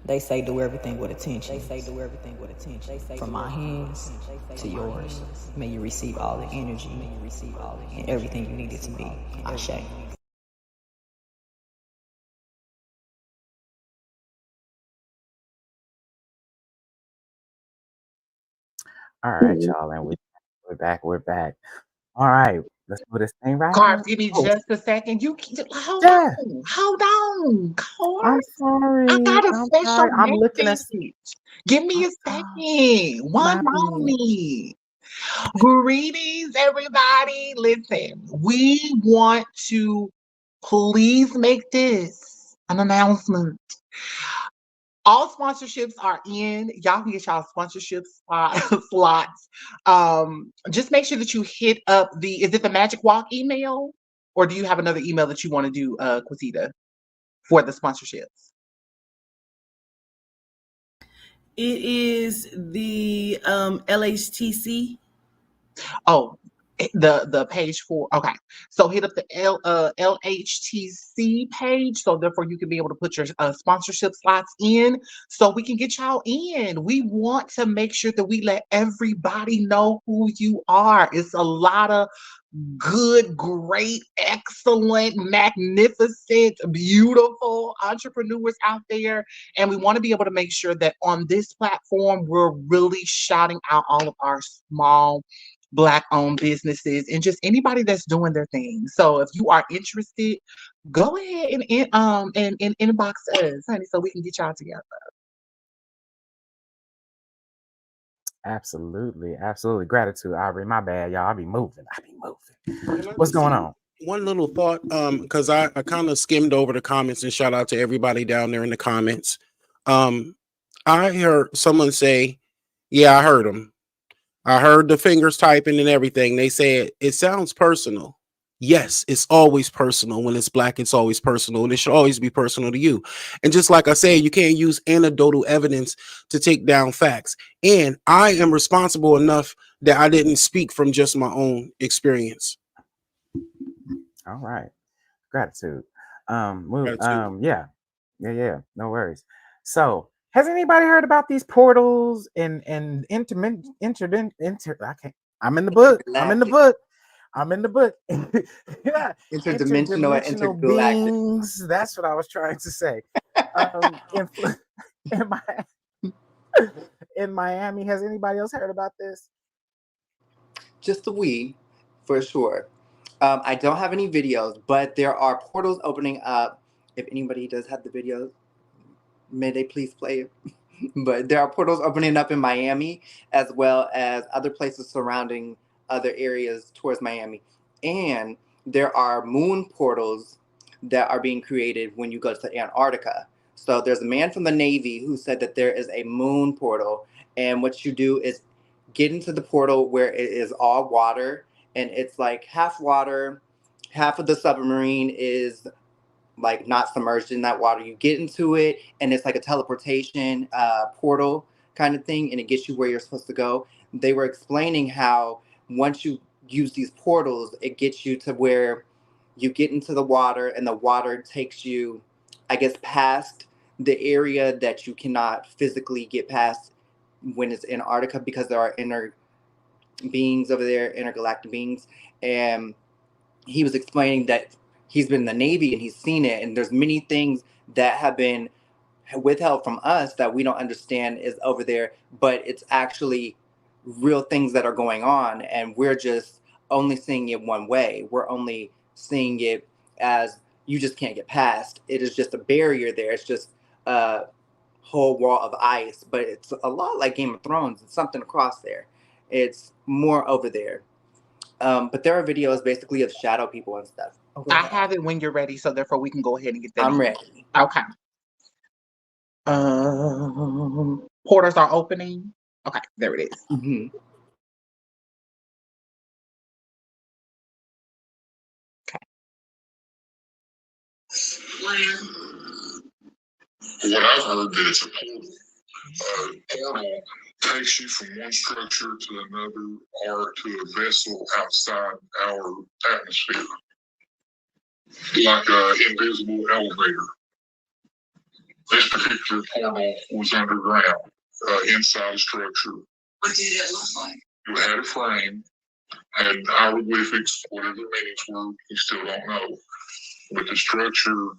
They say do everything with attention. From my hands to yours. May you receive all the energy and everything you need it to be. Ashe. All right, y'all, and we're back. We're back. All right, let's do this thing right. Carp, give me just a second. Hold on. Carp. I'm sorry. I got a special I'm looking at. message. Give me a second. One moment. Greetings, everybody. Listen, we want to please make this an announcement. All sponsorships are in. Y'all can get y'all sponsorship slots. Just make sure that you hit up is it the Magic Walk email? Or do you have another email that you want to do, Quasita, for the sponsorships? It is the LHTC. Oh, the page for, okay. So hit up the LHTC page, so therefore you can be able to put your sponsorship slots in, so we can get y'all in. We want to make sure that we let everybody know who you are. It's a lot of good, great, excellent, magnificent, beautiful entrepreneurs out there. And we want to be able to make sure that on this platform, we're really shouting out all of our small Black-owned businesses and just anybody that's doing their thing. So if you are interested, go ahead and inbox us, honey, so we can get y'all together. Absolutely. Gratitude, Aubrey. My bad, y'all. I be moving. What's going on? One little thought, because I kind of skimmed over the comments, and shout out to everybody down there in the comments. I heard someone say, yeah, I heard them. I heard the fingers typing and everything. They said it sounds personal. Yes, it's always personal. When it's Black, it's always personal, and it should always be personal to you. And just like I said, you can't use anecdotal evidence to take down facts. And I am responsible enough that I didn't speak from just my own experience. All right. Gratitude. Yeah. No worries. So, has anybody heard about these portals and I'm in the book. Yeah. Interdimensional beings. That's what I was trying to say. In Miami, has anybody else heard about this? Just the we, for sure. I don't have any videos, but there are portals opening up. If anybody does have the videos, may they please play it. But there are portals opening up in Miami, as well as other places surrounding other areas towards Miami. And there are moon portals that are being created when you go to Antarctica. So there's a man from the Navy who said that there is a moon portal. And what you do is get into the portal where it is all water. And it's like half water, half of the submarine is like not submerged in that water. You get into it, and it's like a teleportation portal kind of thing, and it gets you where you're supposed to go. They were explaining how once you use these portals, it gets you to where you get into the water and the water takes you, I guess, past the area that you cannot physically get past when it's Antarctica, because there are inner beings over there, intergalactic beings. And he was explaining that he's been in the Navy and he's seen it, and there's many things that have been withheld from us that we don't understand is over there, but it's actually real things that are going on, and we're just only seeing it one way. We're only seeing it as you just can't get past. It is just a barrier there. It's just a whole wall of ice, but it's a lot like Game of Thrones. It's something across there. It's more over there. But there are videos basically of shadow people and stuff. I have it when you're ready, so therefore we can go ahead and get that. I'm ready. Okay. Portals are opening. Okay, there it is. Mm-hmm. Okay. What I've heard that it's a portal. Portal takes you from one structure to another or to a vessel outside our atmosphere, like an invisible elevator. This particular portal was underground, inside a structure. What did it look like? It had a frame, had hieroglyphics, whatever the meanings were, we still don't know. But the structure,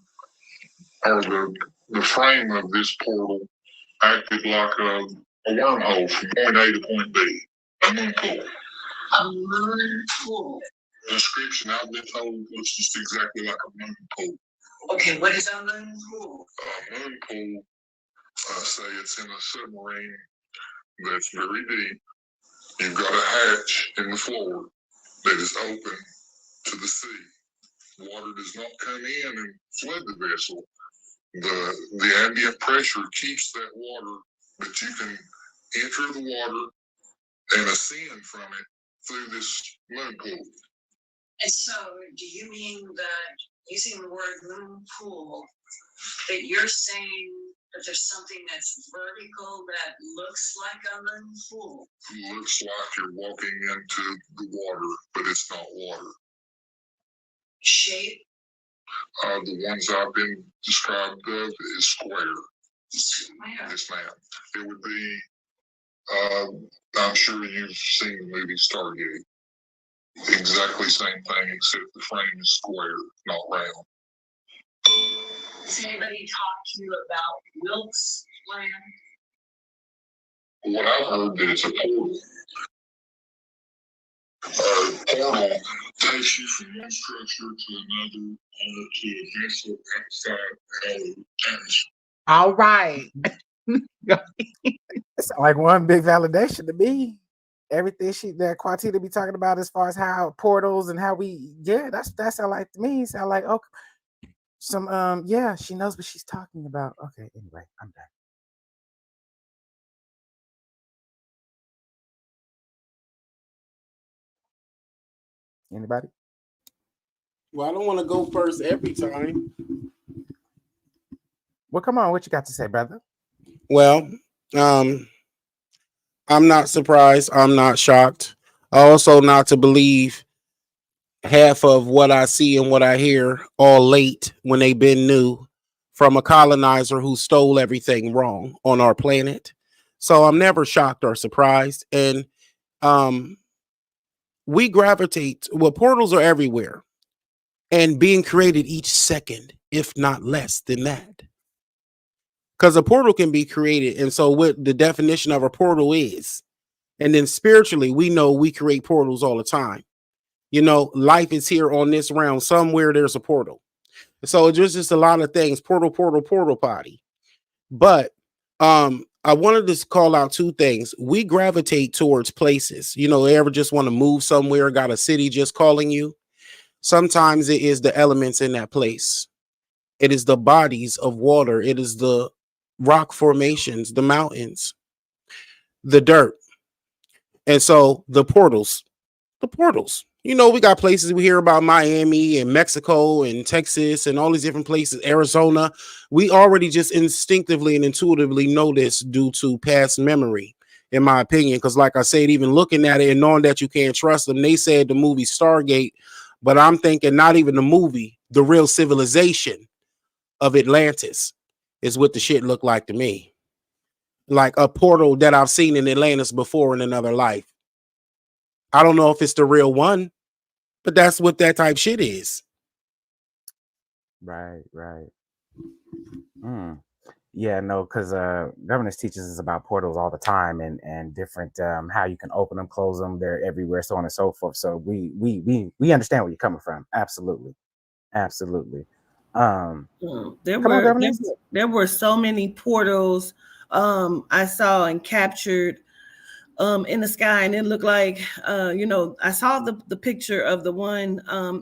or the frame of this portal, acted like a wormhole from point A to point B, a moon pool. A moon pool. The description I've been told looks just exactly like a moon pool. Okay, what is a moon pool? A moon pool, say it's in a submarine that's very deep. You've got a hatch in the floor that is open to the sea. Water does not come in and flood the vessel. The ambient pressure keeps that water, but you can enter the water and ascend from it through this moon pool. And so, do you mean that using the word moon pool, that you're saying that there's something that's vertical that looks like a moon pool? It looks like you're walking into the water, but it's not water. Shape? The ones I've been described of is square. Square? Yes, ma'am. It would be, I'm sure you've seen the movie Stargate. Exactly same thing, except the frame is square, not round. Has anybody talked to you about Wilkes land? What I've heard that it's a portal. Portal takes you from one structure to another, or to a vessel outside our atmosphere. All right. It's like one big validation to me. Everything that Quantita be talking about as far as how portals and how we, that sound like to me. Sound like, oh, some yeah, she knows what she's talking about. Okay, anyway, I'm done. Anybody? Well, I don't want to go first every time. Well, come on, what you got to say, brother? Well, I'm not surprised. I'm not shocked. Also, not to believe half of what I see and what I hear all late when they've been new from a colonizer who stole everything wrong on our planet. So I'm never shocked or surprised. And we gravitate, well, portals are everywhere and being created each second, if not less than that. Because a portal can be created. And so what the definition of a portal is, and then spiritually, we know we create portals all the time. You know, life is here on this realm. Somewhere there's a portal. So there's just a lot of things. Portal potty. But I wanted to call out two things. We gravitate towards places. You know, ever just want to move somewhere, got a city just calling you? Sometimes it is the elements in that place. It is the bodies of water. It is the rock formations, the mountains, the dirt. And so the portals, you know, we got places we hear about Miami and Mexico and Texas and all these different places, Arizona. We already just instinctively and intuitively know this due to past memory, in my opinion. Because like I said, even looking at it and knowing that you can't trust them, they said the movie Stargate But I'm thinking not even the movie, the real civilization of Atlantis is what the shit looked like to me. Like a portal that I've seen in Atlantis before in another life. I don't know if it's the real one, but that's what that type shit is. Right. Yeah, no, because governance teaches us about portals all the time and different how you can open them, close them, they're everywhere, so on and so forth. So we understand where you're coming from. Absolutely. There Come on, were governance. so many portals I saw and captured in the sky, and it looked like I saw the picture of the one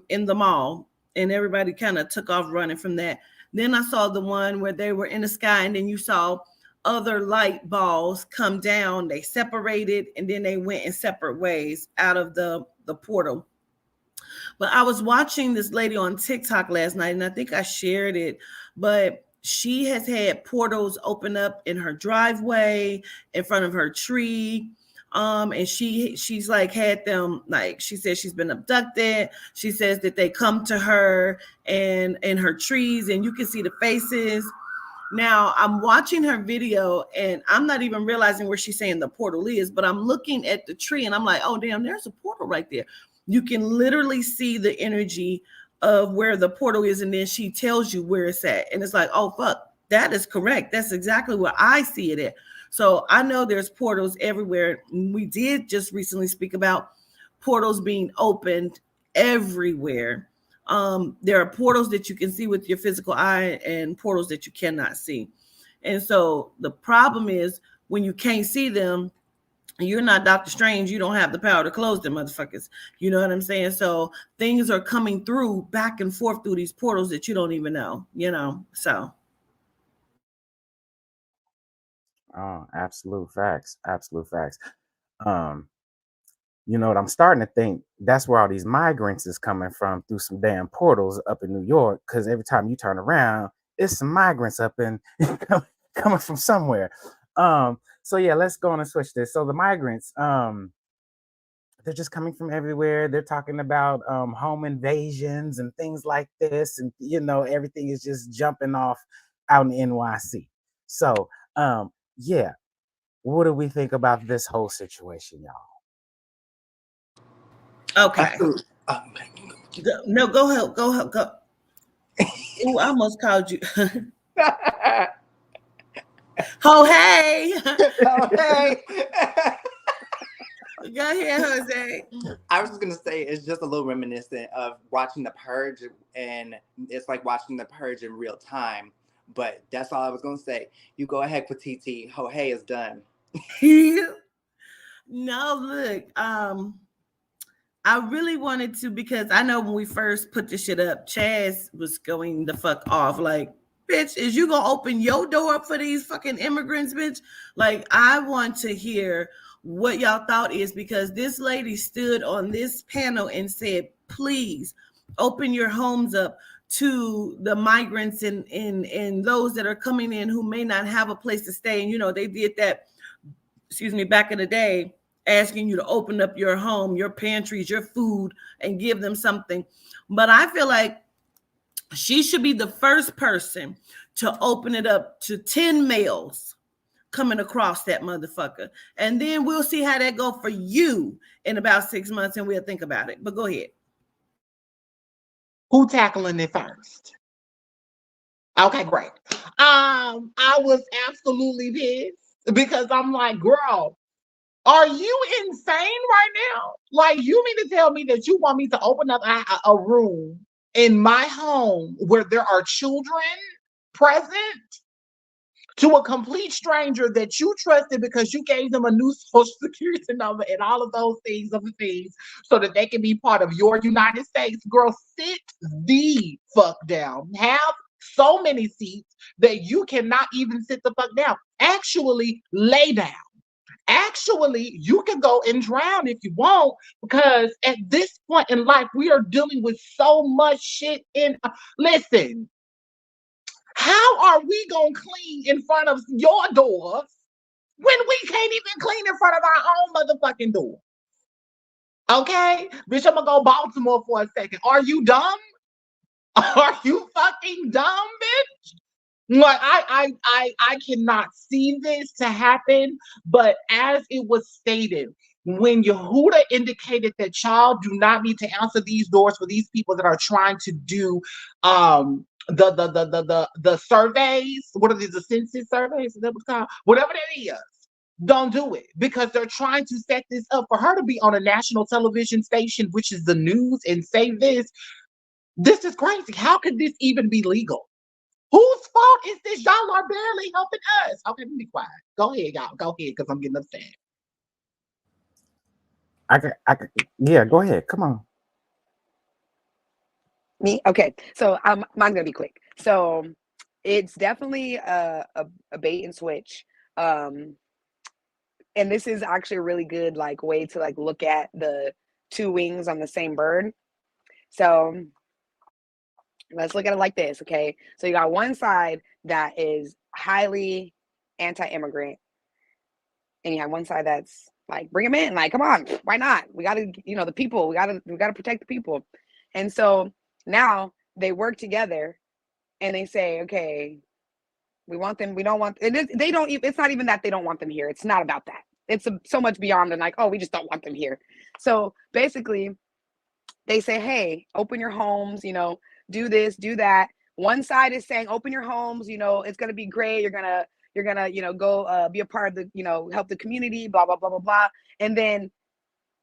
in the mall, and everybody kind of took off running from that. Then I saw the one where they were in the sky, and then you saw other light balls come down. They separated, and then they went in separate ways out of the portal. But I was watching this lady on TikTok last night, and I think I shared it, but she has had portals open up in her driveway, in front of her tree. And she's like had them, like she says she's been abducted. She says that they come to her and in her trees, and you can see the faces. Now I'm watching her video, and I'm not even realizing where she's saying the portal is, but I'm looking at the tree, and I'm like, oh damn, there's a portal right there. You can literally see the energy of where the portal is, and then she tells you where it's at, and it's like, oh fuck, that is correct. That's exactly where I see it at. So I know there's portals everywhere. We did just recently speak about portals being opened everywhere. There are portals that you can see with your physical eye and portals that you cannot see. And so the problem is when you can't see them, you're not Doctor Strange. You don't have the power to close them motherfuckers. You know what I'm saying? So things are coming through back and forth through these portals that you don't even know, so. Oh, absolute facts. You know what? I'm starting to think that's where all these migrants is coming from, through some damn portals up in New York. Because every time you turn around, it's some migrants up in coming from somewhere. So yeah, let's go on and switch this. So the migrants, they're just coming from everywhere. They're talking about home invasions and things like this, and everything is just jumping off out in NYC. So yeah, what do we think about this whole situation, y'all? Okay. No, go ahead. Go. Ooh, I almost called you. Oh, hey. Oh, hey. Go ahead, Jose. I was just going to say, it's just a little reminiscent of watching The Purge, and it's like watching The Purge in real time. But that's all I was going to say. You go ahead, Patiti. Oh, hey is done. No, look, I really wanted to, because I know when we first put this shit up, Chaz was going the fuck off. Like, bitch, is you gonna open your door up for these fucking immigrants, bitch? Like, I want to hear what y'all thought is, because this lady stood on this panel and said, please open your homes up to the migrants and those that are coming in who may not have a place to stay. And they did that, back in the day, asking you to open up your home, your pantries, your food, and give them something. But I feel like she should be the first person to open it up to 10 males coming across that motherfucker. And then we'll see how that go for you in about 6 months, and we'll think about it. But go ahead. Who tackling it first? Okay, great. I was absolutely pissed because I'm like, girl, are you insane right now? Like, you mean to tell me that you want me to open up a room in my home where there are children present to a complete stranger that you trusted because you gave them a new social security number and all of those things so that they can be part of your United States? Girl, sit the fuck down. Have so many seats that you cannot even sit the fuck down. Actually, lay down. Actually, you can go and drown if you want, because at this point in life, we are dealing with so much shit listen, how are we going to clean in front of your doors when we can't even clean in front of our own motherfucking door? Okay, bitch, I'm gonna go Baltimore for a second. Are you dumb? Are you fucking dumb, bitch? Like I cannot see this to happen. But as it was stated, when Yehuda indicated that y'all do not need to answer these doors for these people that are trying to do the surveys, what are these, the census surveys? Is that what's called? Whatever that is. Don't do it because they're trying to set this up for her to be on a national television station, which is the news, and say this. This is crazy. How could this even be legal? Whose fault is this? Y'all are barely helping us. Okay, let me be quiet. Go ahead, y'all. Go ahead, because I'm getting upset. Yeah, go ahead. Come on. Me? Okay. So mine's gonna be quick. So it's definitely a bait and switch. And this is actually a really good like way to like look at the two wings on the same bird. So let's look at it like this, okay? So you got one side that is highly anti-immigrant, and you have one side that's like, bring them in, like, come on, why not? We gotta, the people, we gotta protect the people. And so now they work together and they say, okay, we want them, we don't want, they don't, it's not even that they don't want them here. It's not about that. It's so much beyond than like, oh, we just don't want them here. So basically they say, hey, open your homes, do this, do that. One side is saying, open your homes, it's going to be great. You're going to, go be a part of the, help the community, blah, blah, blah, blah, blah. And then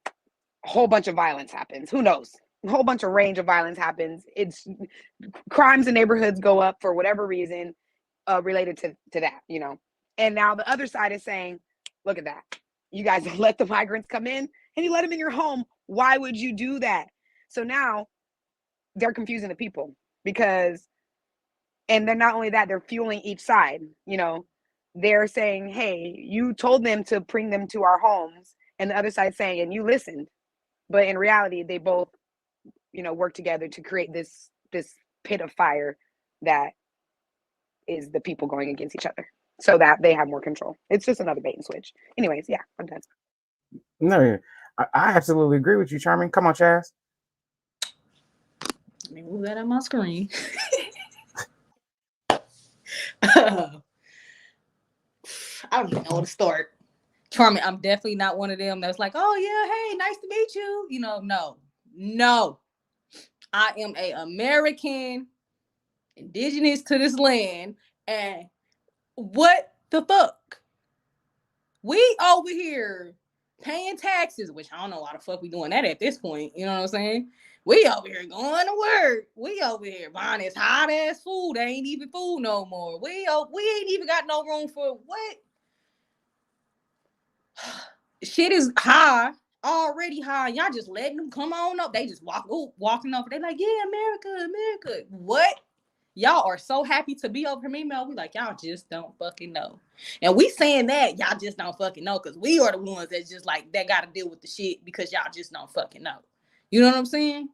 a whole bunch of violence happens. Who knows? A whole bunch of range of violence happens. It's crimes in neighborhoods go up for whatever reason related to that, And now the other side is saying, look at that. You guys let the migrants come in and you let them in your home. Why would you do that? So now they're confusing the people because, and they're not only that, they're fueling each side. They're saying, hey, you told them to bring them to our homes, and the other side saying, and you listened. But in reality, they both, work together to create this pit of fire that is the people going against each other so that they have more control. It's just another bait and switch. Anyways, yeah, I'm done. No, I absolutely agree with you, Charmin. Come on, Chaz. Let me move that on my screen. I don't even know where to start. Charmin, I'm definitely not one of them that's like, oh yeah, hey, nice to meet you. No. I am a American, indigenous to this land, and what the fuck? We over here paying taxes, which I don't know why the fuck we doing that at this point. You know what I'm saying? We over here going to work. We over here buying this hot ass food. They ain't even food no more. We ain't even got no room for what? Shit is high, already high. Y'all just letting them come on up. They just walking over. They like, yeah, America. What? Y'all are so happy to be over here. Meanwhile, we like, y'all just don't fucking know. And we saying that y'all just don't fucking know because we are the ones that just like that got to deal with the shit because y'all just don't fucking know. You know what I'm saying?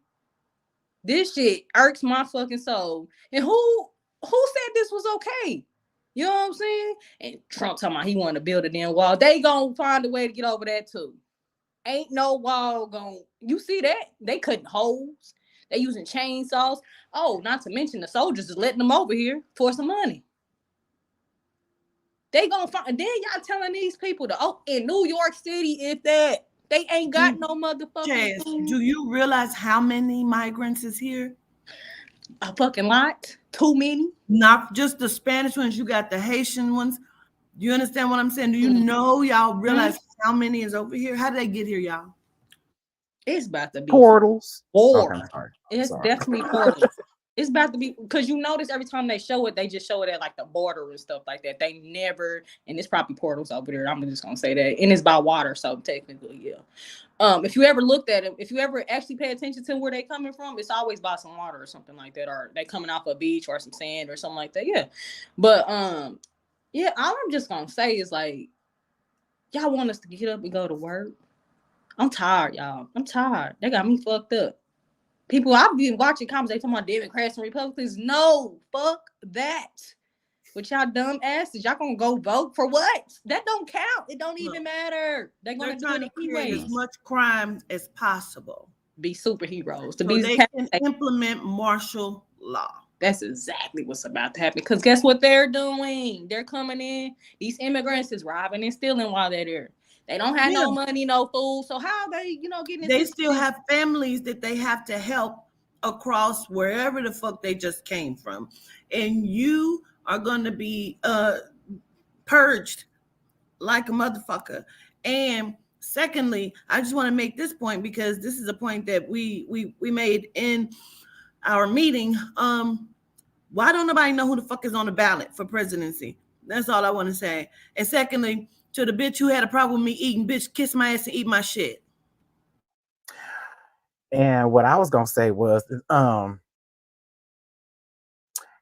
This shit irks my fucking soul. And who said this was okay? You know what I'm saying? And Trump talking about he want to build a damn wall. They gonna find a way to get over that too. Ain't no wall going. You see that? They cutting holes. They using chainsaws. Oh, not to mention the soldiers is letting them over here for some money. They gonna find. And then y'all telling these people in New York City, if that they ain't got no motherfucking. Chaz, do you realize how many migrants is here? A fucking lot. Too many. Not just the Spanish ones. You got the Haitian ones. You understand what I'm saying? Do you know y'all realize how many is over here? How did they get here, y'all? It's about to be portals. Okay, it's definitely portals. It's about to be because you notice every time they show it, they just show it at like the border and stuff like that. They never, and it's probably portals over there. I'm just gonna say that, and it's by water, so technically, yeah. If you ever looked at it, if you ever actually pay attention to where they coming from, it's always by some water or something like that, or they coming off a beach or some sand or something like that. Yeah, but yeah, all I'm just gonna say is like, y'all want us to get up and go to work. I'm tired, y'all. I'm tired. They got me fucked up. People, I've been watching comments, they talking about Democrats and Republicans. No, fuck that. With y'all dumb asses, y'all gonna go vote for what? That don't count. It don't even matter. They're gonna do trying it to create as anyways. much crime as possible Be superheroes. To so be they can implement martial law. That's exactly what's about to happen. Because guess what they're doing? They're coming in. These immigrants is robbing and stealing while they're there. They don't have no money, no food. So how are they, getting They still have families that they have to help across wherever the fuck they just came from. And you are going to be purged like a motherfucker. And secondly, I just want to make this point because this is a point that we made in our meeting. Why don't nobody know who the fuck is on the ballot for presidency? That's all I want to say. And secondly, to the bitch who had a problem with me eating, bitch, kiss my ass and eat my shit. And what I was gonna say was,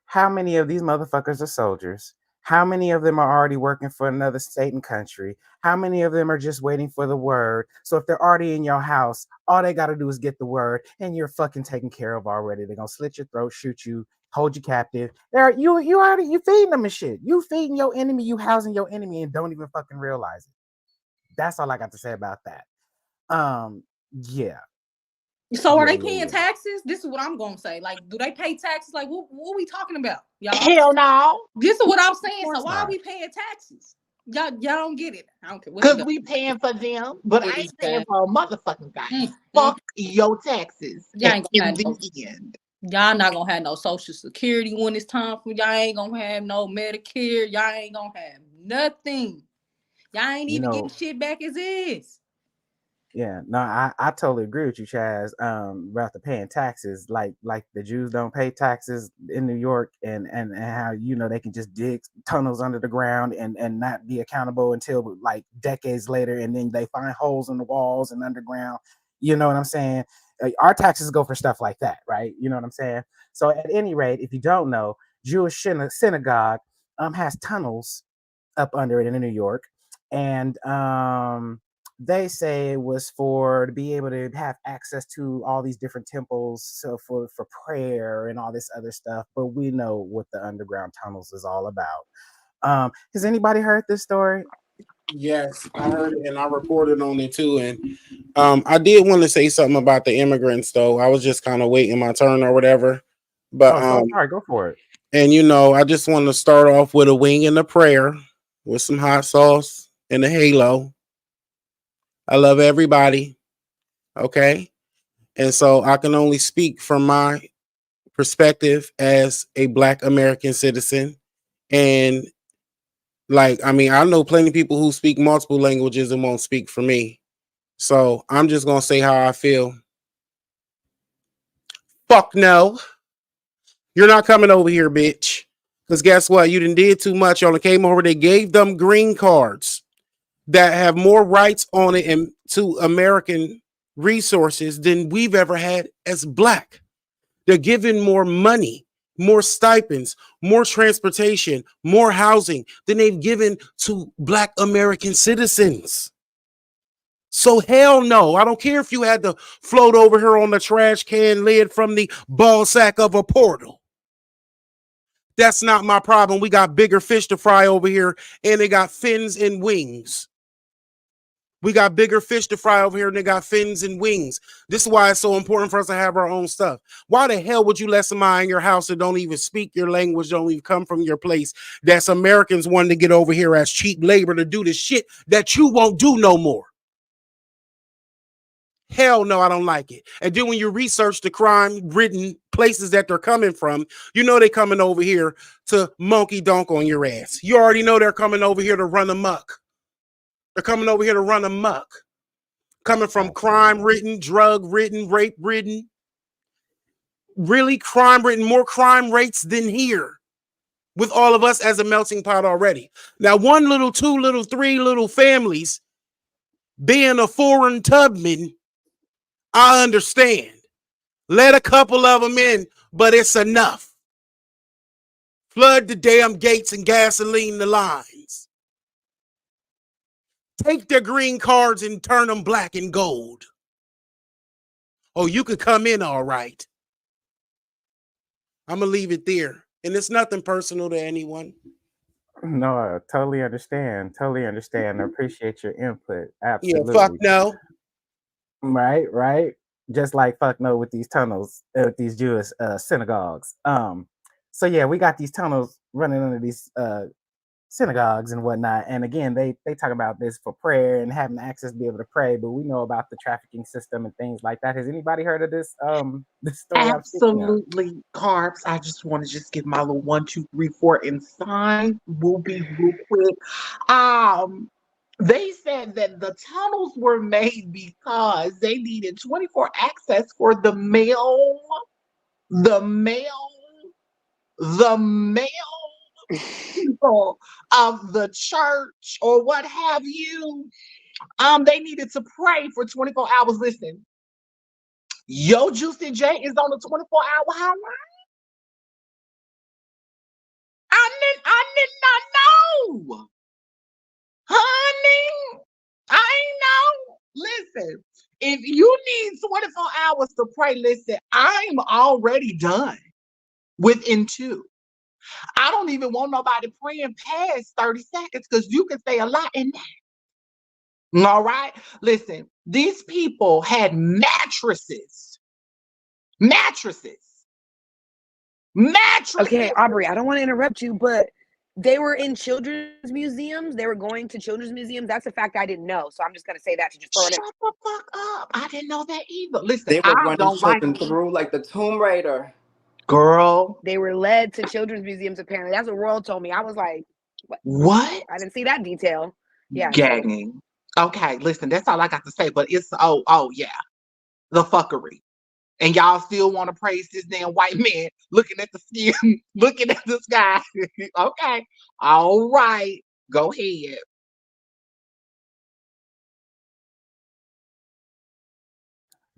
how many of these motherfuckers are soldiers? How many of them are already working for another state and country? How many of them are just waiting for the word? So if they're already in your house, all they got to do is get the word and you're fucking taken care of already. They're going to slit your throat, shoot you, hold you captive. You feeding them and shit. You feeding your enemy, you housing your enemy and don't even fucking realize it. That's all I got to say about that. Yeah. So are they paying taxes? This is what I'm gonna say. Like, do they pay taxes? Like, what are we talking about, y'all? Hell no. This is what I'm saying. So why are we paying taxes? Y'all don't get it. I don't care. Because we paying for them, but I ain't paying for a motherfucking thing. Fuck your taxes. Y'all ain't gonna have the end. Y'all not gonna have no Social Security when it's time for y'all. Ain't gonna have no Medicare. Y'all ain't gonna have nothing. Y'all ain't even getting shit back as is. Yeah, no, I totally agree with you, Chaz. About the paying taxes, like the Jews don't pay taxes in New York, and how they can just dig tunnels under the ground and not be accountable until like decades later, and then they find holes in the walls and underground. You know what I'm saying? Our taxes go for stuff like that, right? You know what I'm saying? So at any rate, if you don't know, Jewish synagogue has tunnels up under it in New York, and they say it was to be able to have access to all these different temples, so for prayer and all this other stuff. But we know what the underground tunnels is all about. Has anybody heard this story? Yes, I heard it and I reported on it too. And I did want to say something about the immigrants, though. I was just kind of waiting my turn or whatever. But sorry, go for it. And I just want to start off with a wing and a prayer with some hot sauce and a halo. I love everybody. Okay. And so I can only speak from my perspective as a Black American citizen. And I know plenty of people who speak multiple languages and won't speak for me. So I'm just going to say how I feel. Fuck no. You're not coming over here, bitch. Because guess what? You done did too much. Y'all came over. They gave them green cards that have more rights on it and to American resources than we've ever had as Black. They're giving more money, more stipends, more transportation, more housing than they've given to Black American citizens. So hell no. I don't care if you had to float over here on the trash can lid from the ball sack of a portal. That's not my problem. We got bigger fish to fry over here, and they got fins and wings. We got bigger fish to fry over here, and they got fins and wings. This is why it's so important for us to have our own stuff. Why the hell would you let somebody in your house that don't even speak your language, don't even come from your place, that's Americans wanting to get over here as cheap labor to do the shit that you won't do no more? Hell no, I don't like it. And then when you research the crime-ridden places that they're coming from, they're coming over here to monkey donk on your ass. You already know they're coming over here to run amok. They're coming over here to run amok. Coming from crime-ridden, drug-ridden, rape-ridden. Really crime-ridden, more crime rates than here. With all of us as a melting pot already. Now, 1 little, 2 little, 3 little families being a foreign tubman, I understand. Let a couple of them in, but it's enough. Flood the damn gates and gasoline the lines. Take their green cards and turn them black and gold. Oh, you could come in all right. I'm going to leave it there. And it's nothing personal to anyone. No, I totally understand. Totally understand. I appreciate your input. Yeah, fuck Absolutely. no. Right, right. Just like fuck no with these tunnels, with these Jewish synagogues. So yeah, we got these tunnels running under these synagogues and whatnot. And again, they talk about this for prayer and having access to be able to pray, but we know about the trafficking system and things like that. Has anybody heard of this this story I'm speaking of? Absolutely, carbs. I just want to just give my little 1, 2, 3, 4 and 5 will be real quick. They said that the tunnels were made because they needed 24 access for the male, the male people of the church or what have you. They needed to pray for 24 hours. Listen, Yo Juicy J is on the 24-hour hotline. I did not know. Honey, I ain't know. Listen, if you need 24 hours to pray, listen, I'm already done within 2. I don't even want nobody praying past 30 seconds because you can say a lot in that. All right? Listen, these people had mattresses. Mattresses. Okay, Mattresses. Aubrey, I don't want to interrupt you, but they were in children's museums. They were going to children's museums. That's a fact I didn't know. So I'm just going to say that to just throw it in. Shut the fuck up. I didn't know that either. Listen, They I were running don't like children through like the Tomb Raider. girl. They were led to children's museums, apparently. That's what Royal told me. I was like, What? I didn't see that detail. Yeah, so Gagging. Okay, listen, that's all I got to say. But it's oh yeah, the fuckery. And y'all still want to praise this damn white man looking at the skin, looking at the sky. Okay. All right. Go ahead.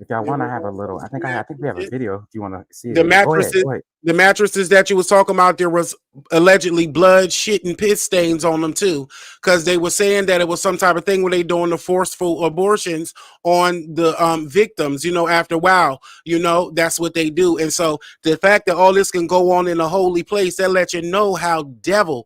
If y'all want to have a little, I think we have a video if you want to see The it. Go ahead, mattresses, go ahead. the mattresses that you was talking about, there was allegedly blood, shit, and piss stains on them too, because they were saying that it was some type of thing where they doing the forceful abortions on the victims. After a while, that's what they do. And so the fact that all this can go on in a holy place, that lets you know how devil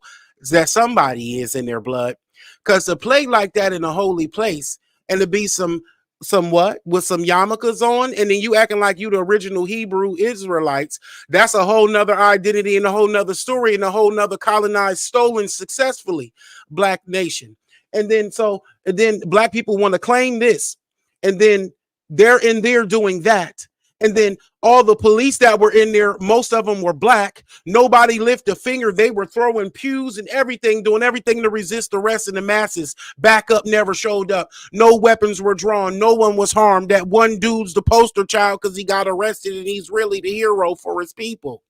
that somebody is in their blood. Because to play like that in a holy place and to be somewhat with some yarmulkes on, and then you acting like you the original Hebrew Israelites, that's a whole nother identity and a whole nother story and a whole nother colonized, stolen successfully black nation. And then black people want to claim this, and then they're in there doing that. And then all the police that were in there, most of them were black. Nobody lifted a finger. They were throwing pews and everything, doing everything to resist arrest in the masses. Backup never showed up. No weapons were drawn. No one was harmed. That one dude's the poster child because he got arrested and he's really the hero for his people.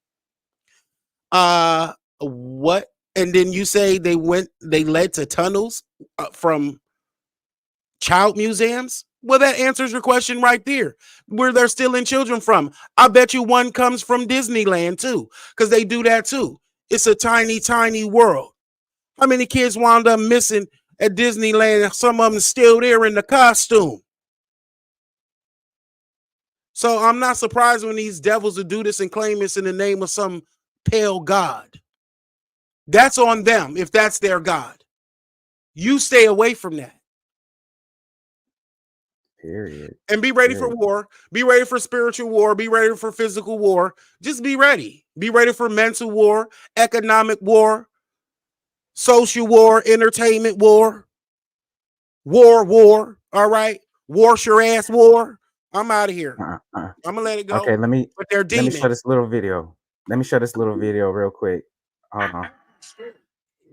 What? And then you say they led to tunnels from child museums? Well, that answers your question right there. Where they're stealing children from. I bet you one comes from Disneyland too, because they do that too. It's a tiny, tiny world. How many kids wound up missing at Disneyland? Some of them still there in the costume. So I'm not surprised when these devils will do this and claim it's in the name of some pale god. That's on them if that's their god. You stay away from that. Period. And be ready for war. Be ready for spiritual war. Be ready for physical war. Just be ready. Be ready for mental war, economic war, social war, entertainment war, war. All right. Wash your ass war. I'm out of here. I'm going to let it go. Okay, But they're let me show demons. this little video. Let me show this little video real quick. Hold on.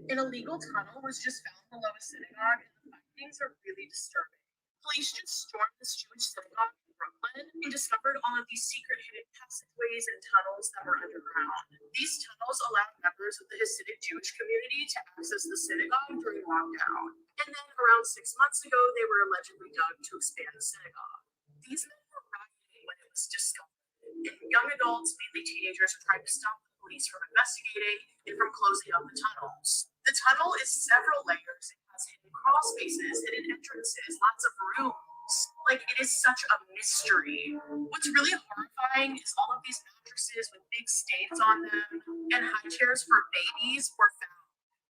An illegal tunnel was just found below a synagogue, and the findings are really disturbing. Police just stormed this Jewish synagogue in Brooklyn and discovered all of these secret hidden passageways and tunnels that were underground. These tunnels allowed members of the Hasidic Jewish community to access the synagogue during lockdown. And then around 6 months ago, they were allegedly dug to expand the synagogue. These men were rioting when it was discovered, and young adults, mainly teenagers, tried to stop the police from investigating and from closing up the tunnels. The tunnel is several layers. It has hidden crawl spaces, hidden entrances, lots of rooms. Like, it is such a mystery. What's really horrifying is all of these mattresses with big stains on them and high chairs for babies were found.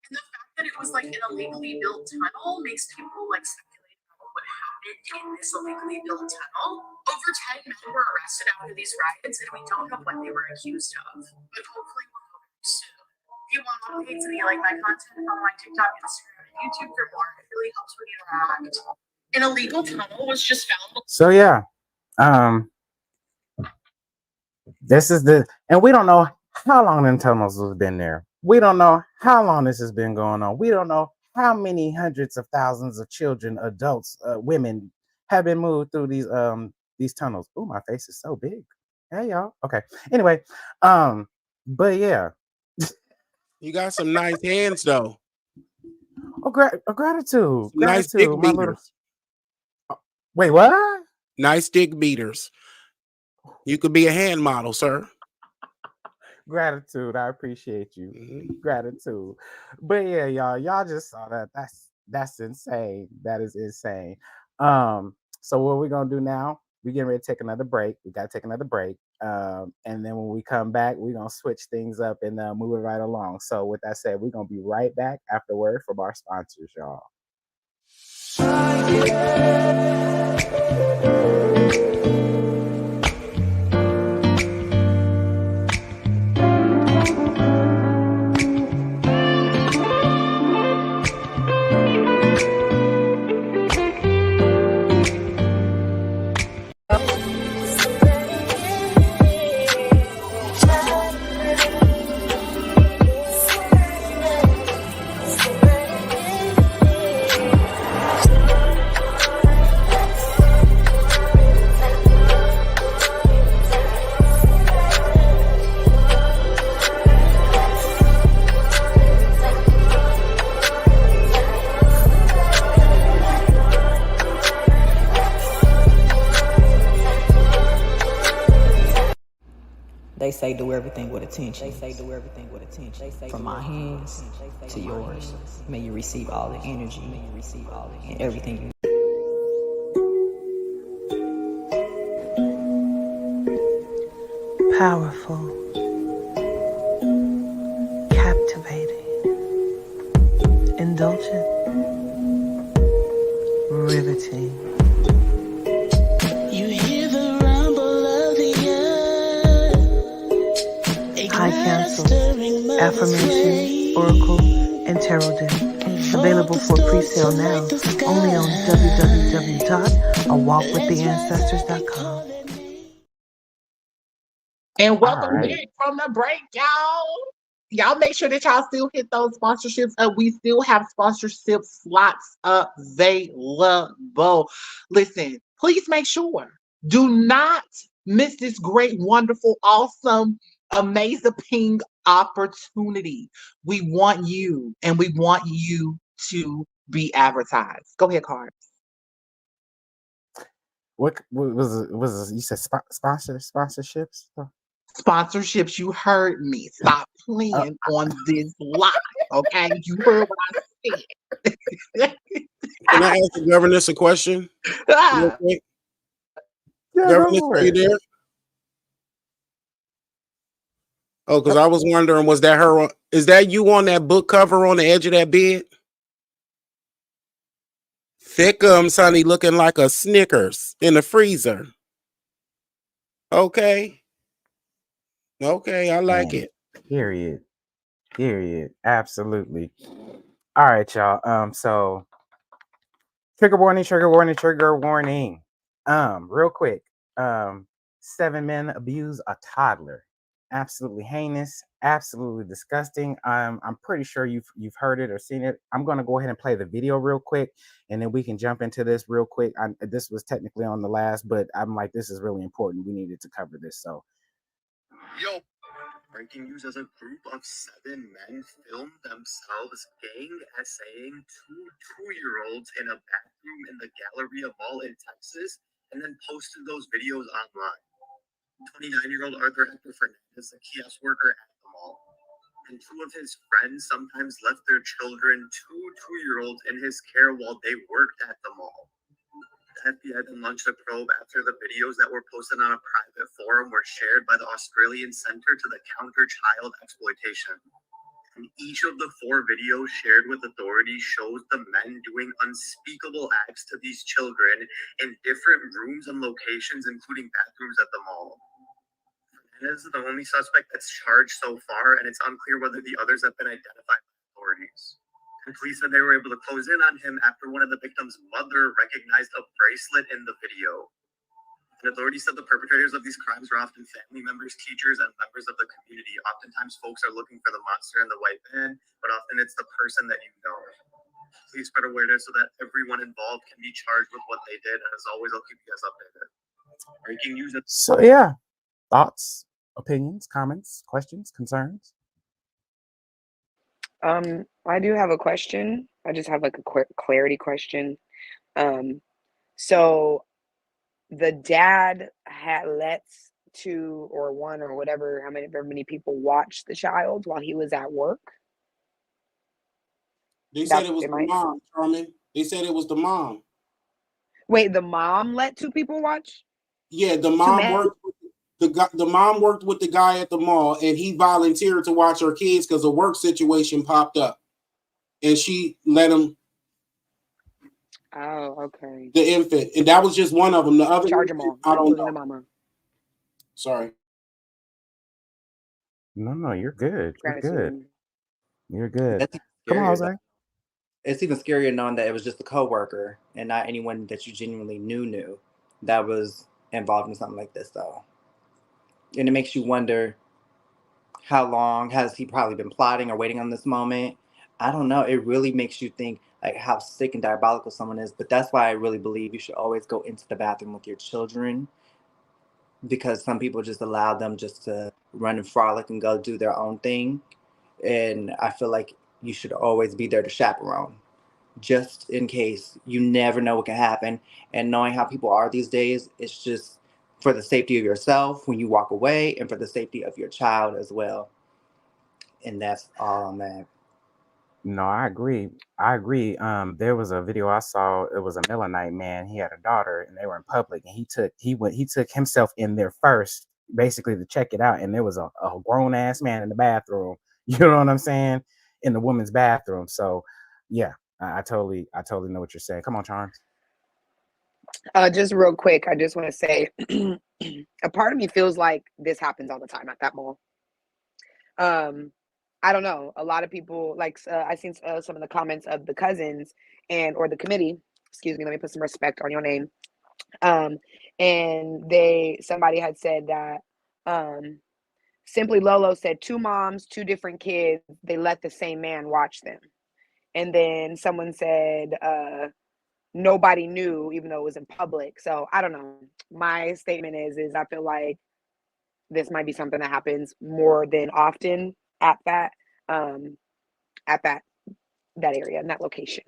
And the fact that it was like an illegally built tunnel makes people like speculate about what happened in this illegally built tunnel. Over 10 men were arrested after these riots, and we don't know what they were accused of. But hopefully we'll know very soon. If you want updates and you like my content, follow my TikTok, Instagram, and YouTube for more. It really helps when you interact. An illegal tunnel was just found. So yeah, this is and we don't know how long them tunnels has been there. We don't know how long this has been going on. We don't know how many hundreds of thousands of children, adults, women have been moved through these tunnels. Oh, my face is so big. Hey y'all. Okay. Anyway, but yeah. You got some nice hands though. Oh, gratitude. Nice Gratitude. dick My little. beaters. Wait, what? Nice dick beaters. You could be a hand model, sir. Gratitude. I appreciate you. Gratitude. But yeah, y'all just saw that. That's insane. That is insane. So what we're gonna do now? We're getting ready to take another break. We gotta take another break. And then when we come back, we're gonna switch things up and move it right along. So with that said, we're gonna be right back after word from our sponsors, y'all. They say do everything with attention. From my hands to yours. May you receive all the energy and everything you Powerful, captivating, indulgent, riveting. You hear the rumble of the earth. High councils, affirmations, oracle, and tarot deck. Available for pre-sale now only on www.awalkwiththeancestors.com. And welcome right. back from the break, y'all. Y'all make sure that y'all still hit those sponsorships up. We still have sponsorship slots available. Listen, please make sure. Do not miss this great, wonderful, awesome, amazing opportunity. We want you, and we want you to be advertised. Go ahead, Card. What was it? You said sponsorships? Sponsorships, you heard me. Stop playing on this live, okay? You heard what I said. Can I ask the governess a question? Real quick? Yeah, Governess, go are you for it. there? Oh, because I was wondering, was that her? Is that you on that book cover on the edge of that bed? Thickums, honey, looking like a Snickers in the freezer. Okay. Okay, I like Man, it. Period. Absolutely. All right, y'all. So trigger warning. Real quick. 7 men abuse a toddler. Absolutely heinous, absolutely disgusting. I'm pretty sure you've heard it or seen it. I'm gonna go ahead and play the video real quick, and then we can jump into this real quick. This was technically on the last, but I'm like, this is really important. We needed to cover this. So, yo, breaking news: as a group of 7 men filmed themselves gang essaying 2-year-olds in a bathroom in the Galleria Mall in Texas, and then posted those videos online. 29-year-old Arthur Hector Fernandez, a kiosk worker at the mall, and 2 of his friends sometimes left their children, 2-year-olds, in his care while they worked at the mall. The FBI then launched a probe after the videos that were posted on a private forum were shared by the Australian Centre to the Counter Child Exploitation. Each of the 4 videos shared with authorities shows the men doing unspeakable acts to these children in different rooms and locations, including bathrooms at the mall. Fernandez is the only suspect that's charged so far, and it's unclear whether the others have been identified by authorities. And police said they were able to close in on him after one of the victim's mother recognized a bracelet in the video. And authorities said the perpetrators of these crimes were often family members, teachers, and members of the community. Oftentimes, folks are looking for the monster in the white van, but often it's the person that you know. Please spread awareness so that everyone involved can be charged with what they did. And as always, I'll keep you guys updated. Breaking news. So yeah, thoughts, opinions, comments, questions, concerns. I do have a question. I just have like a quick clarity question. So the dad had lets 2 or 1 or whatever, however many people watch the child while he was at work. They said it was the mom, Carmen. They said it was the mom. Wait, the mom let 2 people watch? Yeah, the mom worked with the mom worked with the guy at the mall, and he volunteered to watch her kids because a work situation popped up, and she let him. Oh, okay. The infant, and that was just one of them. The other, charge them all, I don't including know. the mama. Sorry. No, you're good. You're good. Gratitude. You're good. That's Come on, scarier, Jose. It's even scarier knowing that it was just a coworker and not anyone that you genuinely knew that was involved in something like this, though. And it makes you wonder, how long has he probably been plotting or waiting on this moment? I don't know. It really makes you think like how sick and diabolical someone is. But that's why I really believe you should always go into the bathroom with your children, because some people just allow them just to run and frolic and go do their own thing. And I feel like you should always be there to chaperone, just in case. You never know what can happen. And knowing how people are these days, it's just for the safety of yourself when you walk away and for the safety of your child as well. And that's all I'm at. No, I agree. I agree. There was a video I saw. It was a Mennonite man. He had a daughter, and they were in public. And he took himself in there first, basically to check it out. And there was a grown ass man in the bathroom. You know what I'm saying? In the woman's bathroom. So, yeah, I totally know what you're saying. Come on, Charms. Just real quick, I just want to say, a part of me feels like this happens all the time at that mall. I don't know. A lot of people, like, I seen some of the comments of the cousins or the committee. Excuse me, let me put some respect on your name. And somebody had said that Simply Lolo said 2 moms, 2 different kids, they let the same man watch them. And then someone said nobody knew, even though it was in public. So I don't know. My statement is I feel like this might be something that happens more than often at that area, in that location.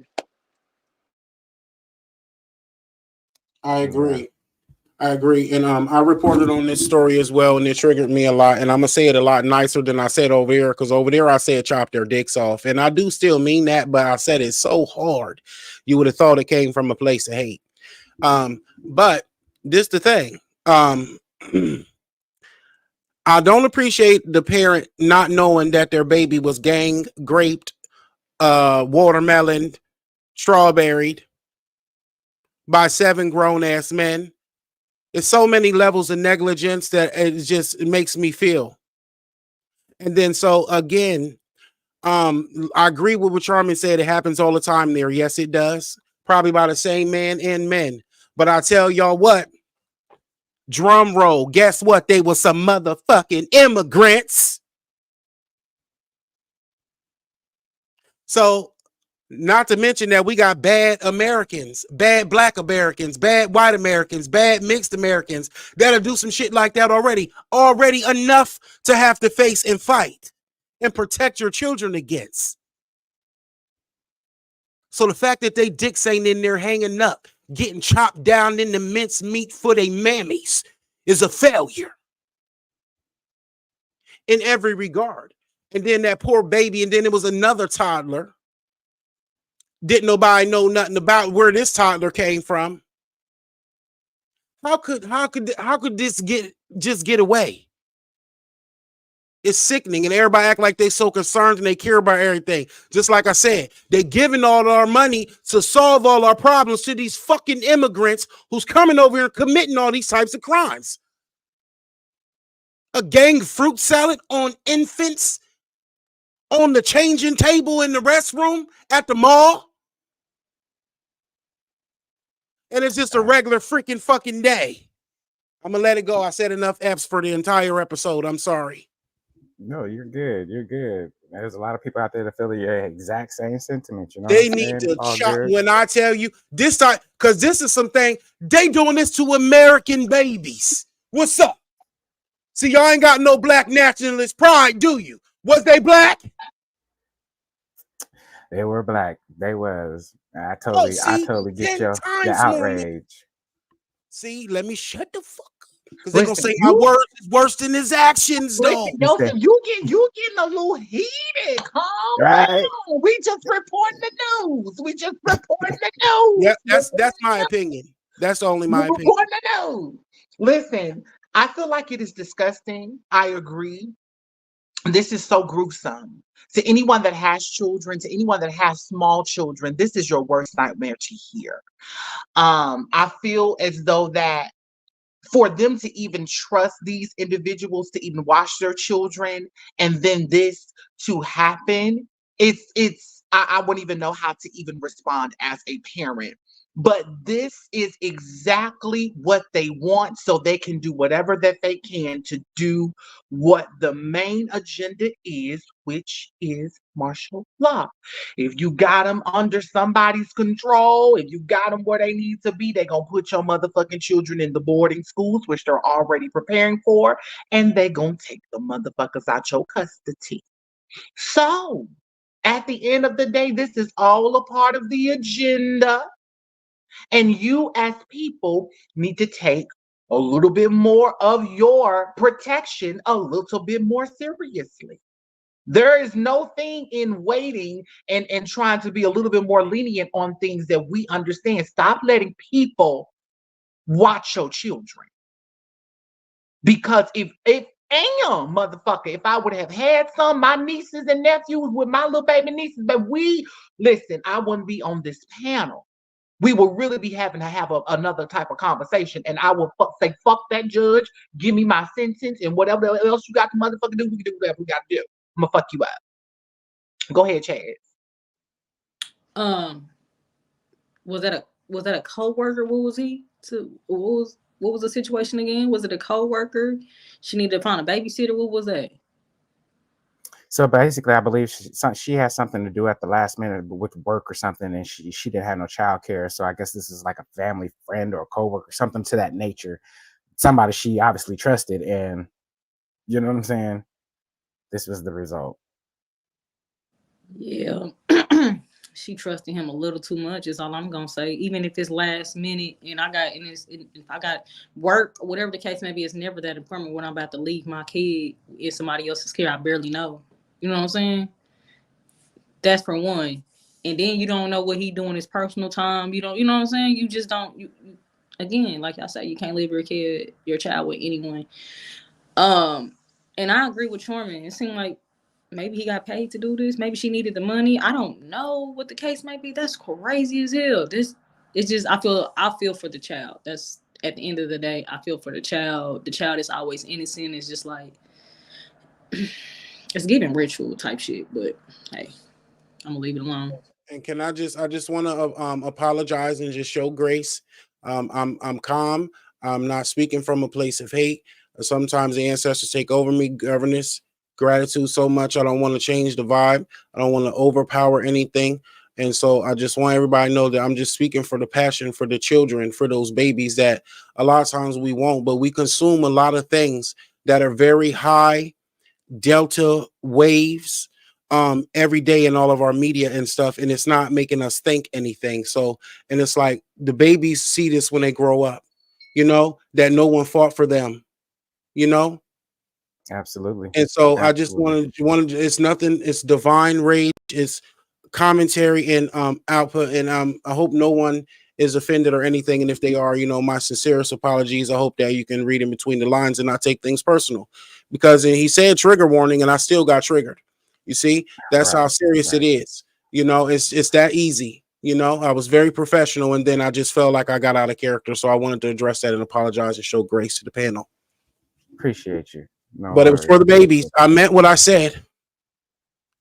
I agree. And I reported on this story as well, and it triggered me a lot. And I'm gonna say it a lot nicer than I said over here, because over there I said chop their dicks off, and I do still mean that, but I said it so hard you would have thought it came from a place of hate. But this the thing. I don't appreciate the parent not knowing that their baby was gang raped, watermelon, strawberried by 7 grown ass men. It's so many levels of negligence that it makes me feel. And then so again, I agree with what Charmin said. It happens all the time there. Yes, it does. Probably by the same man and men. But I tell y'all what, drum roll, guess what? They were some motherfucking immigrants. So, not to mention that we got bad Americans, bad Black Americans, bad white Americans, bad mixed Americans that'll do some shit like that already enough to have to face and fight and protect your children against. So the fact that they dicks ain't in there hanging up, getting chopped down in the mince meat for they mammies is a failure in every regard. And then that poor baby, and then it was another toddler. Didn't nobody know nothing about where this toddler came from. How could this get away? It's sickening, and everybody act like they so concerned and they care about everything. Just like I said, they're giving all our money to solve all our problems to these fucking immigrants who's coming over here and committing all these types of crimes. A gang fruit salad on infants on the changing table in the restroom at the mall. And it's just a regular freaking fucking day. I'm gonna let it go. I said enough F's for the entire episode. I'm sorry. No, you're good. You're good. There's a lot of people out there that feel the exact same sentiment. You know, They what I'm need saying? to It's all chop good. when I tell you this time, because this is something they doing this to American babies. What's up? See, y'all ain't got no black nationalist pride, do you? Was they black? They were black. They was. I Oh, totally get 10 the times more. outrage. See, let me shut the fuck up. Because they're gonna Listen, say my words is worse than his actions, though. Listen, Joseph, you getting a little heated. Calm Right. down. We just reporting the news. We just reporting the news. Yeah, that's my opinion. That's only my opinion. Reporting the news. Listen, I feel like it is disgusting. I agree. This is so gruesome. To anyone that has children, to anyone that has small children, this is your worst nightmare to hear. I feel as though that for them to even trust these individuals to even watch their children and then this to happen, I wouldn't even know how to even respond as a parent. But this is exactly what they want, so they can do whatever that they can to do what the main agenda is, which is martial law. If you got them under somebody's control, if you got them where they need to be, they're going to put your motherfucking children in the boarding schools, which they're already preparing for, and they're going to take the motherfuckers out your custody. So, at the end of the day, this is all a part of the agenda. And you, as people, need to take a little bit more of your protection a little bit more seriously. There is no thing in waiting and trying to be a little bit more lenient on things that we understand. Stop letting people watch your children. Because if damn, motherfucker, if I would have had my nieces and nephews with my little baby nieces, but listen, I wouldn't be on this panel. We will really be having to have another type of conversation. And I will say, fuck that judge, give me my sentence, and whatever else you got to motherfucker do, we can do whatever we got to do. I'm going to fuck you up. Go ahead, Chad. Was that a co-worker? What was he? What was the situation again? Was it a co-worker? She needed to find a babysitter. What was that? So basically, I believe she had something to do at the last minute with work or something, and she didn't have no child care. So I guess this is like a family friend or a coworker, something to that nature. Somebody she obviously trusted, and you know what I'm saying? This was the result. Yeah. She trusted him a little too much is all I'm gonna say. Even if it's last minute and if I got work or whatever the case may be, it's never that important when I'm about to leave my kid in somebody else's care I barely know. You know what I'm saying? That's for one. And then you don't know what he doing his personal time. You know what I'm saying? You just don't again, like I say, you can't leave your child with anyone. And I agree with Norman. It seemed like maybe he got paid to do this. Maybe she needed the money. I don't know what the case may be. That's crazy as hell. It's just I feel for the child. That's at the end of the day, I feel for the child. The child is always innocent. It's just like it's giving ritual type shit. But hey, I'm gonna leave it alone. And can I just want to apologize and just show grace. I'm calm. I'm not speaking from a place of hate. Sometimes the ancestors take over me, governance, gratitude so much. I don't want to change the vibe. I don't want to overpower anything. And so I just want everybody to know that I'm just speaking for the passion for the children, for those babies that a lot of times we won't, but we consume a lot of things that are very high delta waves every day in all of our media and stuff, and it's not making us think anything. So, and it's like the babies see this when they grow up, you know, that no one fought for them, you know. Absolutely. And so I just wanted it's nothing, it's divine rage, it's commentary and output, and I hope no one is offended or anything. And if they are, my sincerest apologies. I hope that you can read in between the lines and not take things personal, because he said trigger warning, and I still got triggered. You see, that's how serious it is. It's that easy. I was very professional, and then I just felt like I got out of character. So I wanted to address that and apologize and show grace to the panel. Appreciate you. No But worries. it was for the babies. I meant what I said.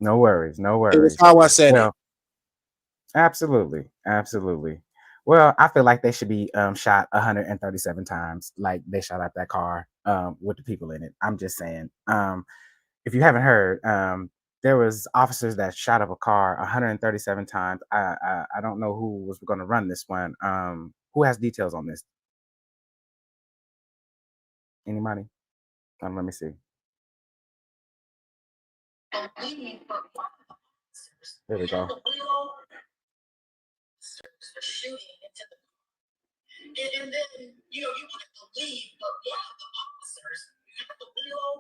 No worries. No worries. It was how I said it. Absolutely. Absolutely. Well, I feel like they should be shot 137 times, like they shot out that car with the people in it. I'm just saying. If you haven't heard, there was officers that shot up a car 137 times. I don't know who was going to run this one. Who has details on this? Anybody? Let me see. There we go. And then, you wouldn't believe, but one of the officers, you got the wheel,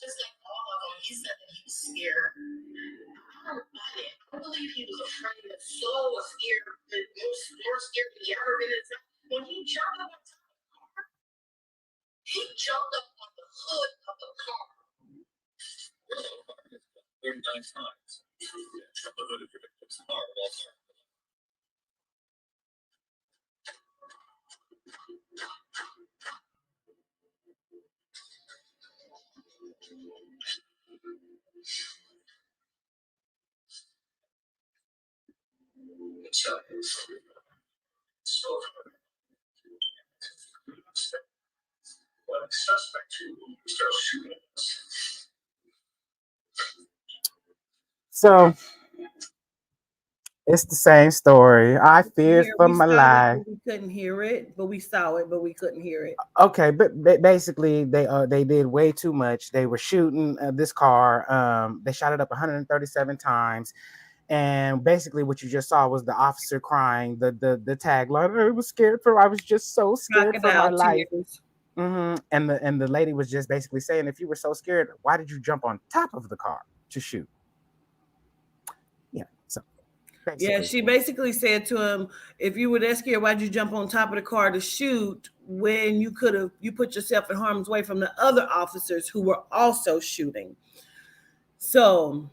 just like all of them, he said that he was scared. I don't buy it. I believe he was afraid and so scared, more scared than he ever been in his life. When he jumped up on top of the car, he jumped up on the hood of the car. 39 times. Jump the hood of your victim's car. So it's the same story. I feared for my life. We couldn't hear it, but we saw it, but we couldn't hear it. Okay, but basically they did way too much. They were shooting this car. They shot it up 137 times. And basically, what you just saw was the officer crying. The tagline: "I was scared for. I was just so scared for my life." Mm-hmm. And the lady was just basically saying, "If you were so scared, why did you jump on top of the car to shoot?" Yeah. So. Yeah, she basically said to him, "If you were that scared, why'd you jump on top of the car to shoot when you put yourself in harm's way from the other officers who were also shooting?" So.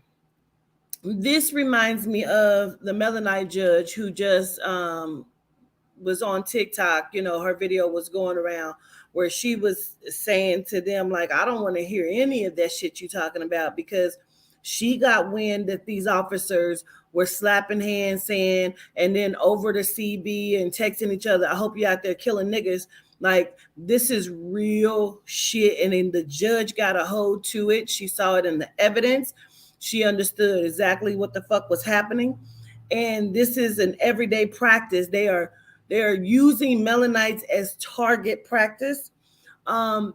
This reminds me of the Melanite judge who just was on TikTok. Her video was going around where she was saying to them, like, I don't want to hear any of that shit you talking about, because she got wind that these officers were slapping hands saying, and then over to CB and texting each other, I hope you out there killing niggas. Like, this is real shit. And then the judge got a hold to it. She saw it in the evidence. She understood exactly what the fuck was happening. And this is an everyday practice. They are using Melanites as target practice.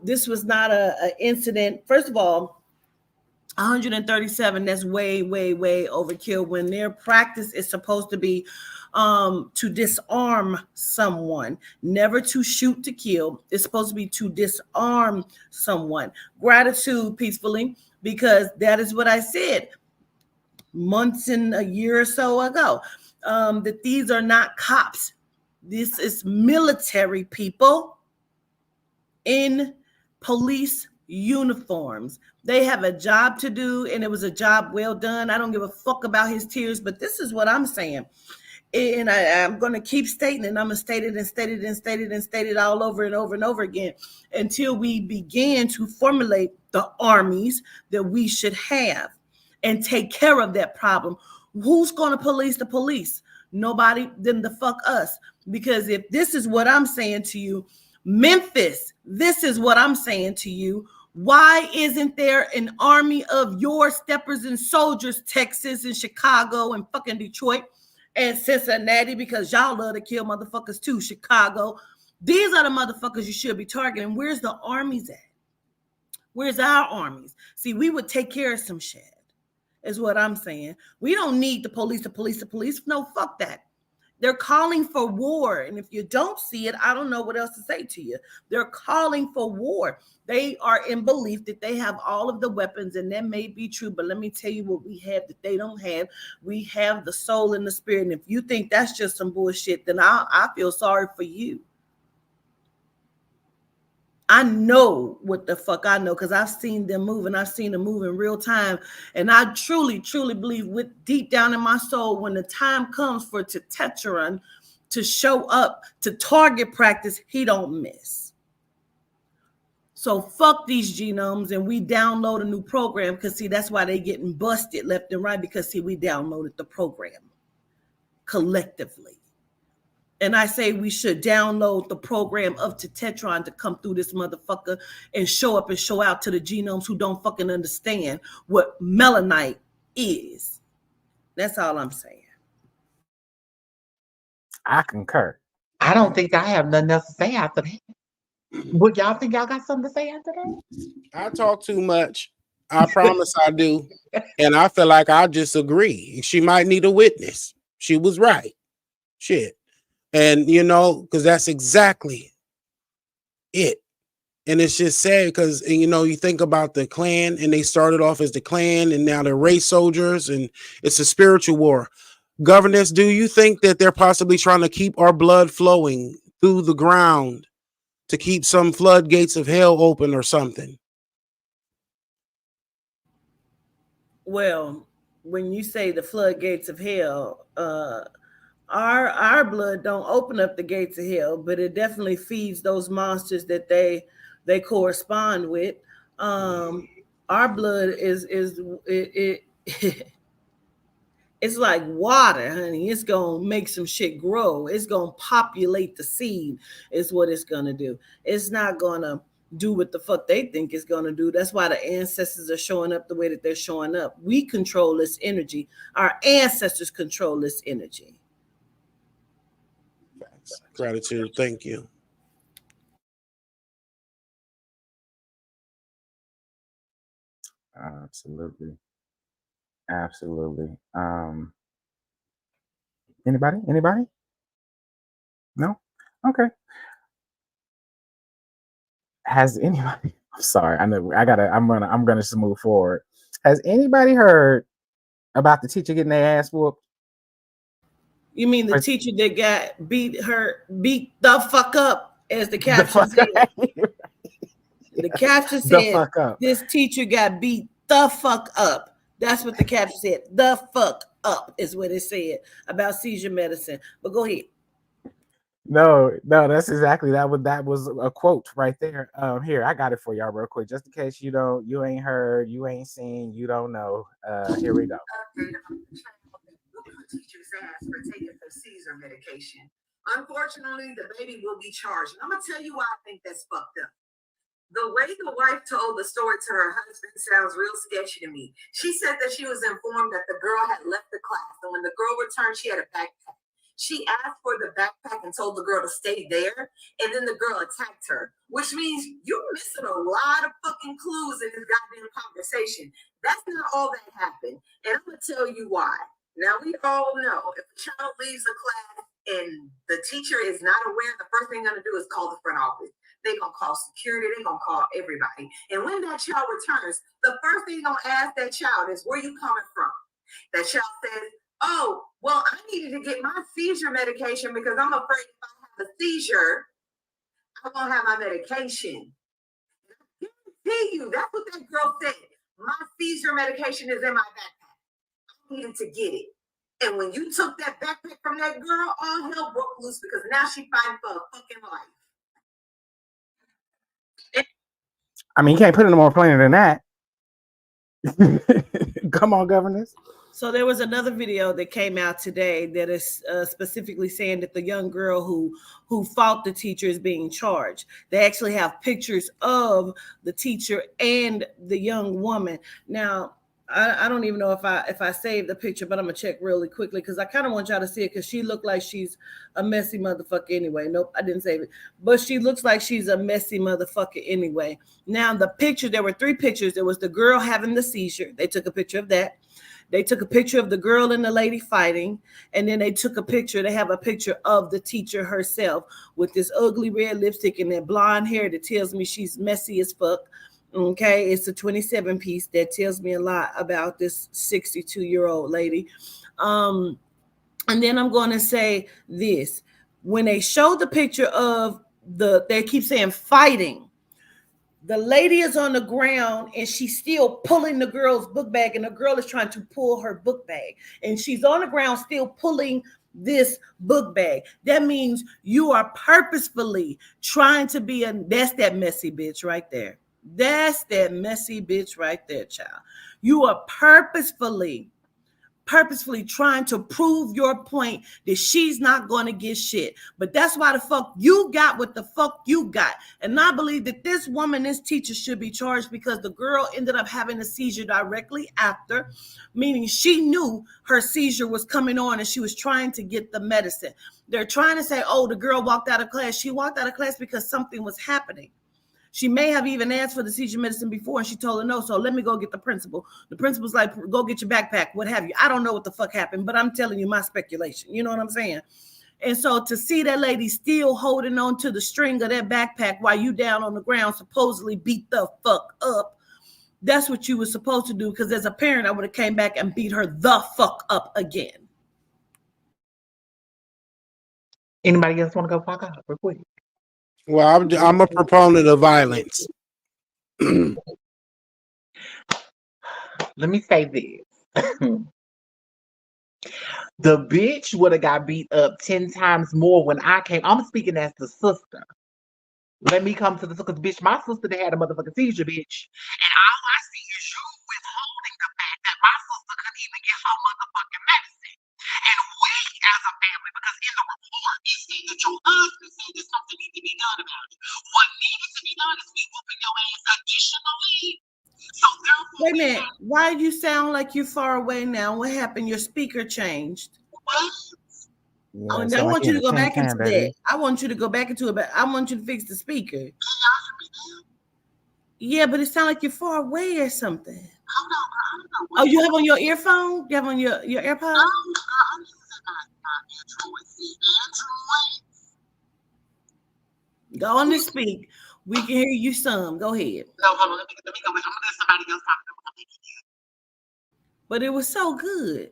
This was not an incident. First of all, 137, that's way, way, way overkill when their practice is supposed to be to disarm someone, never to shoot to kill. It's supposed to be to disarm someone. Gratitude, peacefully, because that is what I said months and a year or so ago, that these are not cops. This is military people in police uniforms. They have a job to do, and it was a job well done. I don't give a fuck about his tears, but this is what I'm saying. And I'm going to keep stating it. I'm going to state it and state it and state it and state it all over and over and over again until we begin to formulate the armies that we should have and take care of that problem. Who's going to police the police? Nobody. Then the fuck us. Because if this is what I'm saying to you, Memphis, this is what I'm saying to you. Why isn't there an army of your steppers and soldiers, Texas and Chicago and fucking Detroit and Cincinnati? Because y'all love to kill motherfuckers too, Chicago. These are the motherfuckers you should be targeting. Where's the armies at? Where's our armies? See, we would take care of some shit, is what I'm saying. We don't need the police. No, fuck that. They're calling for war. And if you don't see it, I don't know what else to say to you. They're calling for war. They are in belief that they have all of the weapons, and that may be true. But let me tell you what we have that they don't have. We have the soul and the spirit. And if you think that's just some bullshit, then I feel sorry for you. I know what the fuck I know, because I've seen them move, and I've seen them move in real time. And I truly, truly believe with deep down in my soul, when the time comes for Tetron to show up to target practice, he don't miss. So fuck these genomes, and we download a new program, because see, that's why they getting busted left and right, because see, we downloaded the program collectively. And I say we should download the program of Tetron to come through this motherfucker and show up and show out to the genomes who don't fucking understand what melanite is. That's all I'm saying. I concur. I don't think I have nothing else to say after that. Would y'all think y'all got something to say after that? I talk too much. I promise I do. And I feel like I just agree. She might need a witness. She was right. Shit. And, you know, because that's exactly it. And it's just sad because, you know, you think about the Klan, and they started off as the Klan, and now they're race soldiers, and it's a spiritual war. Governors, do you think that they're possibly trying to keep our blood flowing through the ground to keep some floodgates of hell open or something? Well, when you say the floodgates of hell, our blood don't open up the gates of hell, but it definitely feeds those monsters that they correspond with. Our blood is it's like water, honey. It's gonna make some shit grow. It's gonna populate the seed, is what it's gonna do. It's not gonna do what the fuck they think it's gonna do. That's why the ancestors are showing up the way that they're showing up. We control this energy. Our ancestors control this energy. Gratitude. Thank you. Absolutely. Absolutely. Anybody? No? Okay. Has anybody, I'm sorry, I know I'm gonna just move forward. Has anybody heard about the teacher getting their ass whooped? You mean the teacher that got beat the fuck up, as the caption said? The caption said this teacher got beat the fuck up. That's what the caption said. The fuck up is what it said about seizure medicine. But go ahead. No, that's exactly that was a quote right there. Here, I got it for y'all real quick, just in case you ain't heard, you ain't seen, you don't know. Here we go. Teacher's ass for taking her seizure medication. Unfortunately, the baby will be charged. And I'm gonna tell you why I think that's fucked up. The way the wife told the story to her husband sounds real sketchy to me. She said that she was informed that the girl had left the class, and when the girl returned, she had a backpack. She asked for the backpack and told the girl to stay there, and then the girl attacked her, which means you're missing a lot of fucking clues in this goddamn conversation. That's not all that happened, and I'm gonna tell you why. Now, we all know if a child leaves a class and the teacher is not aware, the first thing they're going to do is call the front office. They're going to call security. They're going to call everybody. And when that child returns, the first thing you're going to ask that child is, where you coming from? That child says, oh, well, I needed to get my seizure medication because I'm afraid if I have a seizure, I won't have my medication. I guarantee you, that's what that girl said. My seizure medication is in my backpack. Needed to get it. And when you took that backpack from that girl, all hell broke loose because now she fighting for a fucking life. I mean, you can't put it no more plainer than that. Come on, governors. So there was another video that came out today that is specifically saying that the young girl who fought the teacher is being charged. They actually have pictures of the teacher and the young woman. Now, I don't even know if I saved the picture, but I'm gonna check really quickly because I kind of want y'all to see it because she looked like she's a messy motherfucker anyway. Nope, I didn't save it, but she looks like she's a messy motherfucker anyway. Now the picture, there were 3 pictures. There was the girl having the seizure. They took a picture of that. They took a picture of the girl and the lady fighting, and then they took a picture. They have a picture of the teacher herself with this ugly red lipstick and that blonde hair that tells me she's messy as fuck. Okay, it's a 27 piece that tells me a lot about this 62-year-old lady. And then I'm going to say this. When they showed the picture of they keep saying fighting. The lady is on the ground and she's still pulling the girl's book bag, and the girl is trying to pull her book bag. And she's on the ground still pulling this book bag. That means you are purposefully trying to be that's that messy bitch right there. That's that messy bitch right there, child. You are purposefully trying to prove your point that she's not going to get shit. But that's why the fuck you got what the fuck you got. And I believe that this woman, this teacher, should be charged because the girl ended up having a seizure directly after, meaning she knew her seizure was coming on and she was trying to get the medicine. They're trying to say, oh, the girl walked out of class. She walked out of class because something was happening. She may have even asked for the seizure medicine before and she told her no. So let me go get the principal. The principal's like, go get your backpack, what have you. I don't know what the fuck happened, but I'm telling you my speculation. You know what I'm saying? And so to see that lady still holding on to the string of that backpack while you down on the ground, supposedly beat the fuck up, that's what you were supposed to do. Because as a parent, I would have came back and beat her the fuck up again. Anybody else want to go fuck up real quick? Well, I'm a proponent of violence. Let me say this. The bitch would have got beat up 10 times more when I came. I'm speaking as the sister. Let me come to the because bitch, my sister they had a motherfucking seizure, bitch. And all I see is you withholding the fact that my sister couldn't even get her motherfucking medicine. And we as a family, because in the report it said that your husband said that something needed to be done about it. What needed to be done is me whooping your ass additionally. So therefore, wait a minute. Why do you sound like you're far away now? What happened? Your speaker changed. What? I want you to go back into that. I want you to go back into it, but I want you to fix the speaker. Yeah, but it sounds like you're far away or something. Oh, you have on your earphone? You have on your AirPod? Go on and speak. We can hear you some. Go ahead. No, hold on. Let me go. I'm gonna let somebody else talk. But it was so good.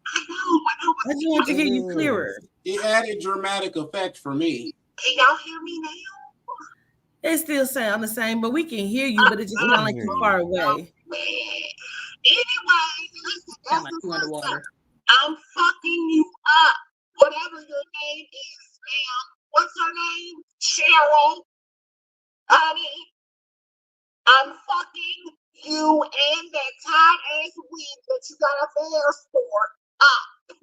I just want to hear you clearer. It added dramatic effect for me. Can y'all hear me now? It still sound the same, but we can hear you, but it just sounds like you're far away. Anyway, listen, Sound like you underwater. I'm fucking you up. Whatever your name is, ma'am. What's her name? Cheryl. Honey, I'm fucking you and that tight ass wig that you got up there for up.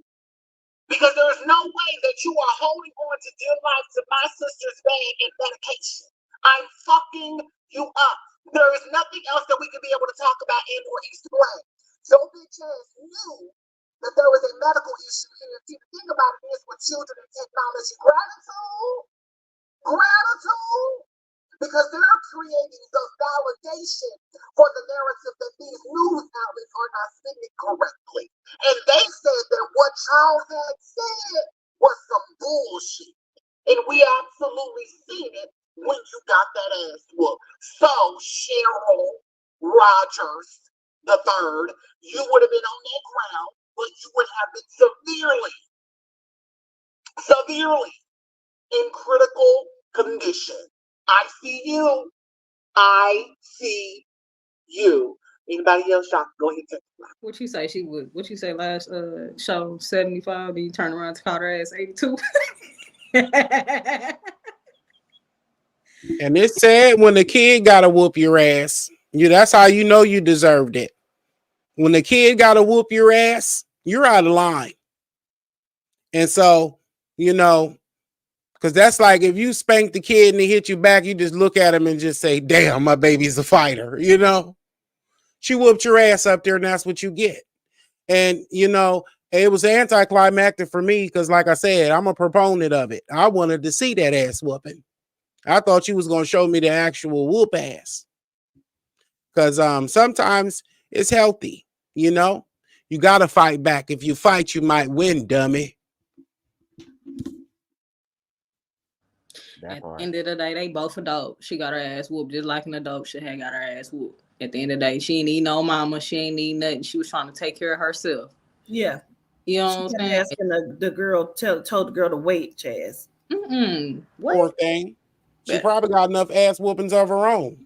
Because there's no way that you are holding on to dear life to my sister's bag and medication. I'm fucking you up. There is nothing else that we could be able to talk about and or explain. Your bitch ass knew that there was a medical issue here. See, the thing about it is with children and technology, gratitude, because they're creating the validation for the narrative that these news outlets are not spinning correctly. And they said that what Charles had said was some bullshit. And we absolutely seen it when you got that ass whooped. So, Cheryl Rogers the third, you would have been on that ground, but you would have been severely in critical condition. I see you. I see you. Anybody else? Y'all go ahead and What you say she would? What you say last show 75? Then you turn around to call her ass 82. And it's sad when the kid gotta whoop your ass. That's how you know you deserved it. When the kid gotta whoop your ass, you're out of line. And so, because that's like if you spank the kid and he hit you back, you just look at him and just say, damn, my baby's a fighter, She whooped your ass up there and that's what you get. And, it was anticlimactic for me because, like I said, I'm a proponent of it. I wanted to see that ass whooping. I thought you was going to show me the actual whoop ass. Because sometimes it's healthy, You got to fight back. If you fight, you might win, dummy. At the end of the day, they both adult. She got her ass whooped just like an adult should have got her ass whooped. At the end of the day, she ain't need no mama. She ain't need nothing. She was trying to take care of herself. Yeah. You know She what I'm kept saying? asking the girl, told the girl to wait, Chaz. What? Poor thing. She probably got enough ass whoopings of her own.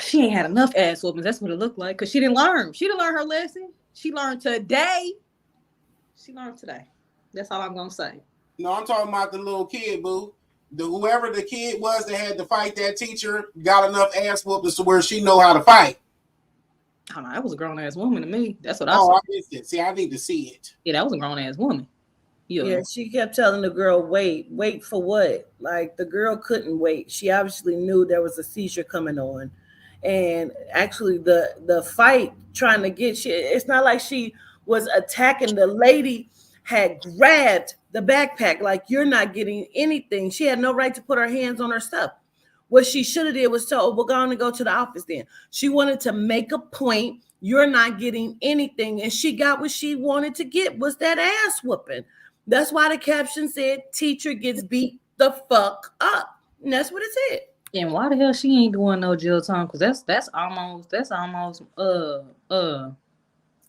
She ain't had enough ass whoopings. That's what it looked like. Because she didn't learn. She didn't learn her lesson. She learned today. She learned today. That's all I'm going to say. No, I'm talking about the little kid, boo. Whoever the kid was that had to fight that teacher got enough ass whoopings to where she know how to fight. I don't know. That was a grown ass woman to me. That's what I saw. saw. I missed it. See, I need to see it. Yeah, that was a grown ass woman. Yeah, she kept telling the girl, wait for what? Like the girl couldn't wait. She obviously knew there was a seizure coming on. And actually the fight trying to get it's not like she was attacking. The lady had grabbed the backpack like you're not getting anything. She had no right to put her hands on her stuff. What she should have did was tell, oh, we're going to go to the office then. She wanted to make a point. You're not getting anything. And she got what she wanted to get, was that ass whooping. That's why the caption said, teacher gets beat the fuck up. And that's what it said. And why the hell she ain't doing no jail time? Because that's almost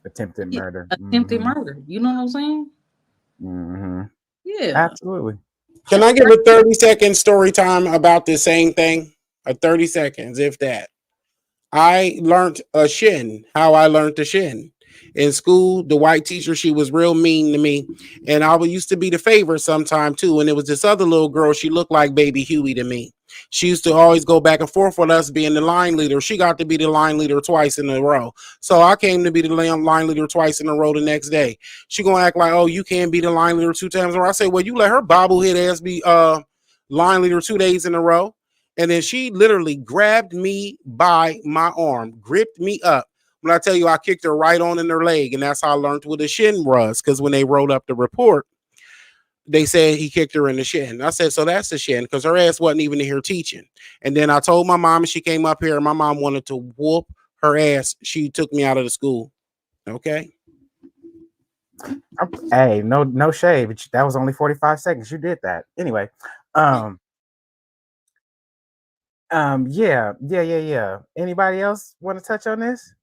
attempted murder. Attempted murder. You know what I'm saying? Mm-hmm. Yeah. Absolutely. Can I give a 30-second story time about this same thing? 30 seconds, if that. I learned a shin, how I learned to shin. In school, the white teacher, she was real mean to me. And I used to be the favorite sometime too. And there was this other little girl, she looked like baby Huey to me. She used to always go back and forth with us being the line leader. She got to be the line leader twice in a row. So I came to be the line leader twice in a row the next day. She gonna act like, oh, you can't be the line leader 2 times in a row. I say, well, you let her bobblehead ass be line leader 2 days in a row. And then she literally grabbed me by my arm, gripped me up. When I tell you, I kicked her right on in her leg. And that's how I learned what a shin was. Because when they wrote up the report, they said he kicked her in the shin. I said, so that's the shin, because her ass wasn't even here teaching. And then I told my mom, and she came up here, and my mom wanted to whoop her ass. She took me out of the school. Okay. Hey, no shade, but that was only 45 seconds. You did that. Anyway. Yeah. Anybody else want to touch on this?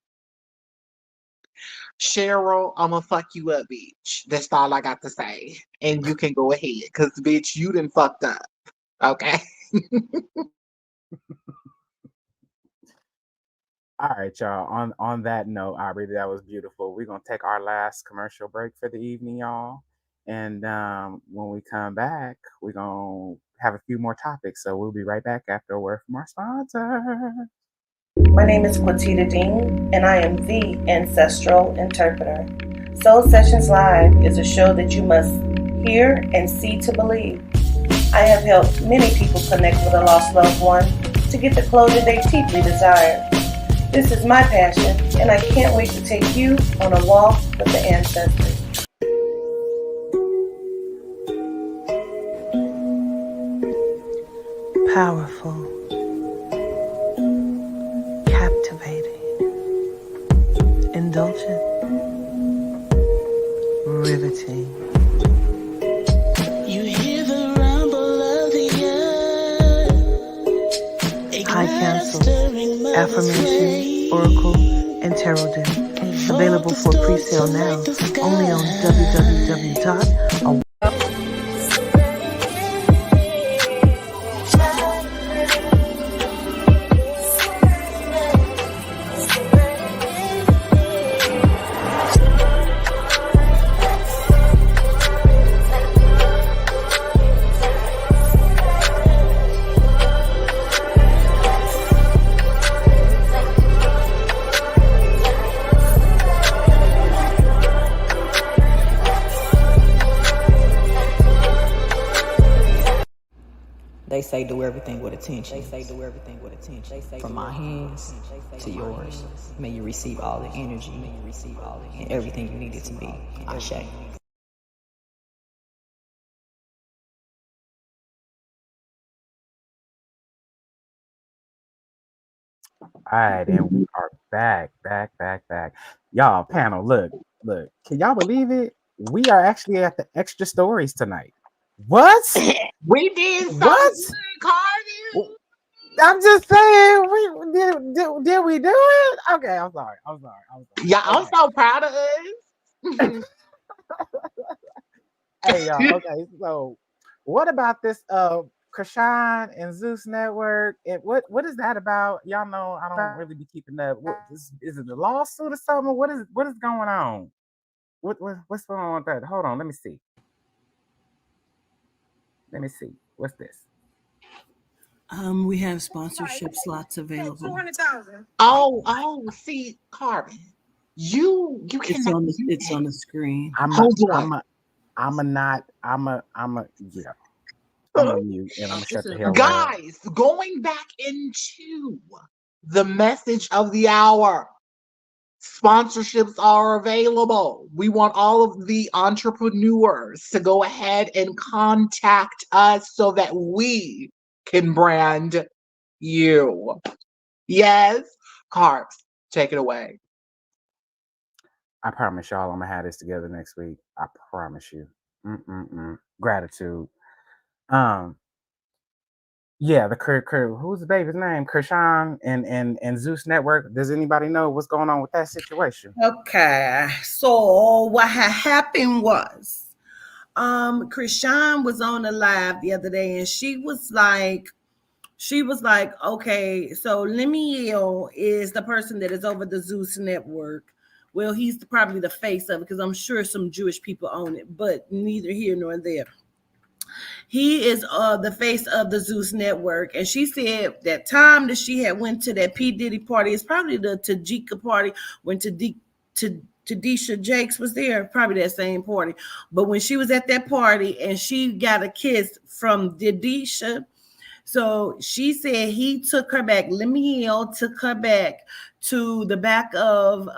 Cheryl, I'm gonna fuck you up, bitch. That's all I got to say. And you can go ahead, because, bitch, you done fucked up. Okay? All right, y'all. On that note, Aubrey, that was beautiful. We're going to take our last commercial break for the evening, y'all. And when we come back, we're going to have a few more topics. So we'll be right back after a word from our sponsor. My name is Quatita Dean, and I am the Ancestral Interpreter. Soul Sessions Live is a show that you must hear and see to believe. I have helped many people connect with a lost loved one to get the closure they deeply desire. This is my passion, and I can't wait to take you on a walk with the ancestors. Powerful, captivating, indulgent, riveting. You hear the rumble of the earth. High councils, affirmations, oracle, and tarot deck. Available for pre-sale now, only on www.aww. They say do everything with attention. From my hands to yours. May you receive all the energy and everything you need it to be. Ashe. All right, and we are back. Y'all, panel, look. Can y'all believe it? We are actually at the extra stories tonight. What? We did so What? good, Cardi. I'm just saying, we did we do it? Okay, I'm sorry. Yeah, I'm Okay. so proud of us. Hey y'all, okay, so what about this Krishan and Zeus Network? And what is that about? Y'all know I don't really be keeping up. Is it a lawsuit or something? What is going on? What's going on with that? Hold on, let me see. What's this? We have sponsorship slots available. 200,000. See, Carmen, you It's cannot. on the screen. Hold on. I'm a mute and I'm gonna shut the hell up. Guys, going back into the message of the hour. Sponsorships are available. We want all of the entrepreneurs to go ahead and contact us so that we can brand you. Yes, Carbs, take it away. I promise y'all I'm gonna have this together next week. I promise you. Gratitude. Yeah, the who's the baby's name? Krishan and Zeus Network. Does anybody know what's going on with that situation? Okay, so what had happened was, Krishan was on the live the other day, and she was like, okay, so Lemuel is the person that is over the Zeus Network. Well, he's probably the face of it because I'm sure some Jewish people own it, but neither here nor there. He is the face of the Zeus Network, and she said that time that she had went to that P Diddy party is probably the Tajika party when Tadisha Jakes was there, probably that same party. But when she was at that party and she got a kiss from Tadisha, so she said he took her back. Lemuel took her back to the back of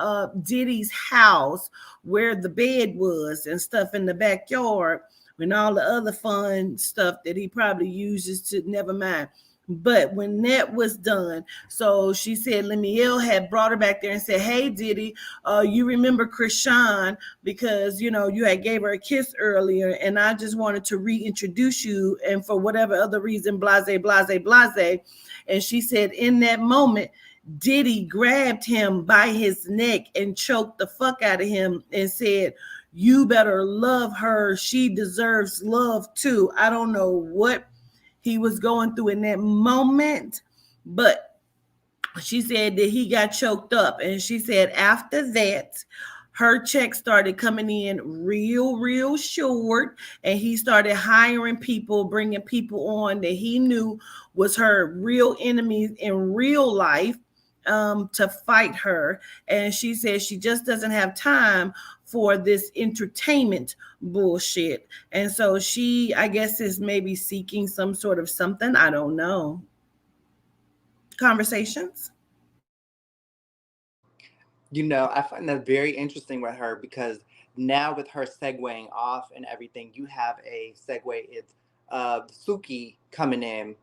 Diddy's house where the bed was and stuff in the backyard and all the other fun stuff that he probably uses to never mind. But when that was done, so she said Lemuel had brought her back there and said, "Hey, Diddy, you remember Krishan because you had gave her a kiss earlier, and I just wanted to reintroduce you, and for whatever other reason, blase, blase, blase." And she said, in that moment, Diddy grabbed him by his neck and choked the fuck out of him and said, "You better love her. She deserves love too." I don't know what he was going through in that moment, but she said that he got choked up. And she said after that, her check started coming in real short, and he started hiring people, bringing people on that he knew was her real enemies in real life to fight her. And she said she just doesn't have time for this entertainment bullshit. And so she, I guess, is maybe seeking some sort of something. I don't know. Conversations. I find that very interesting with her because now with her segueing off and everything, you have a segue. It's Suki coming in,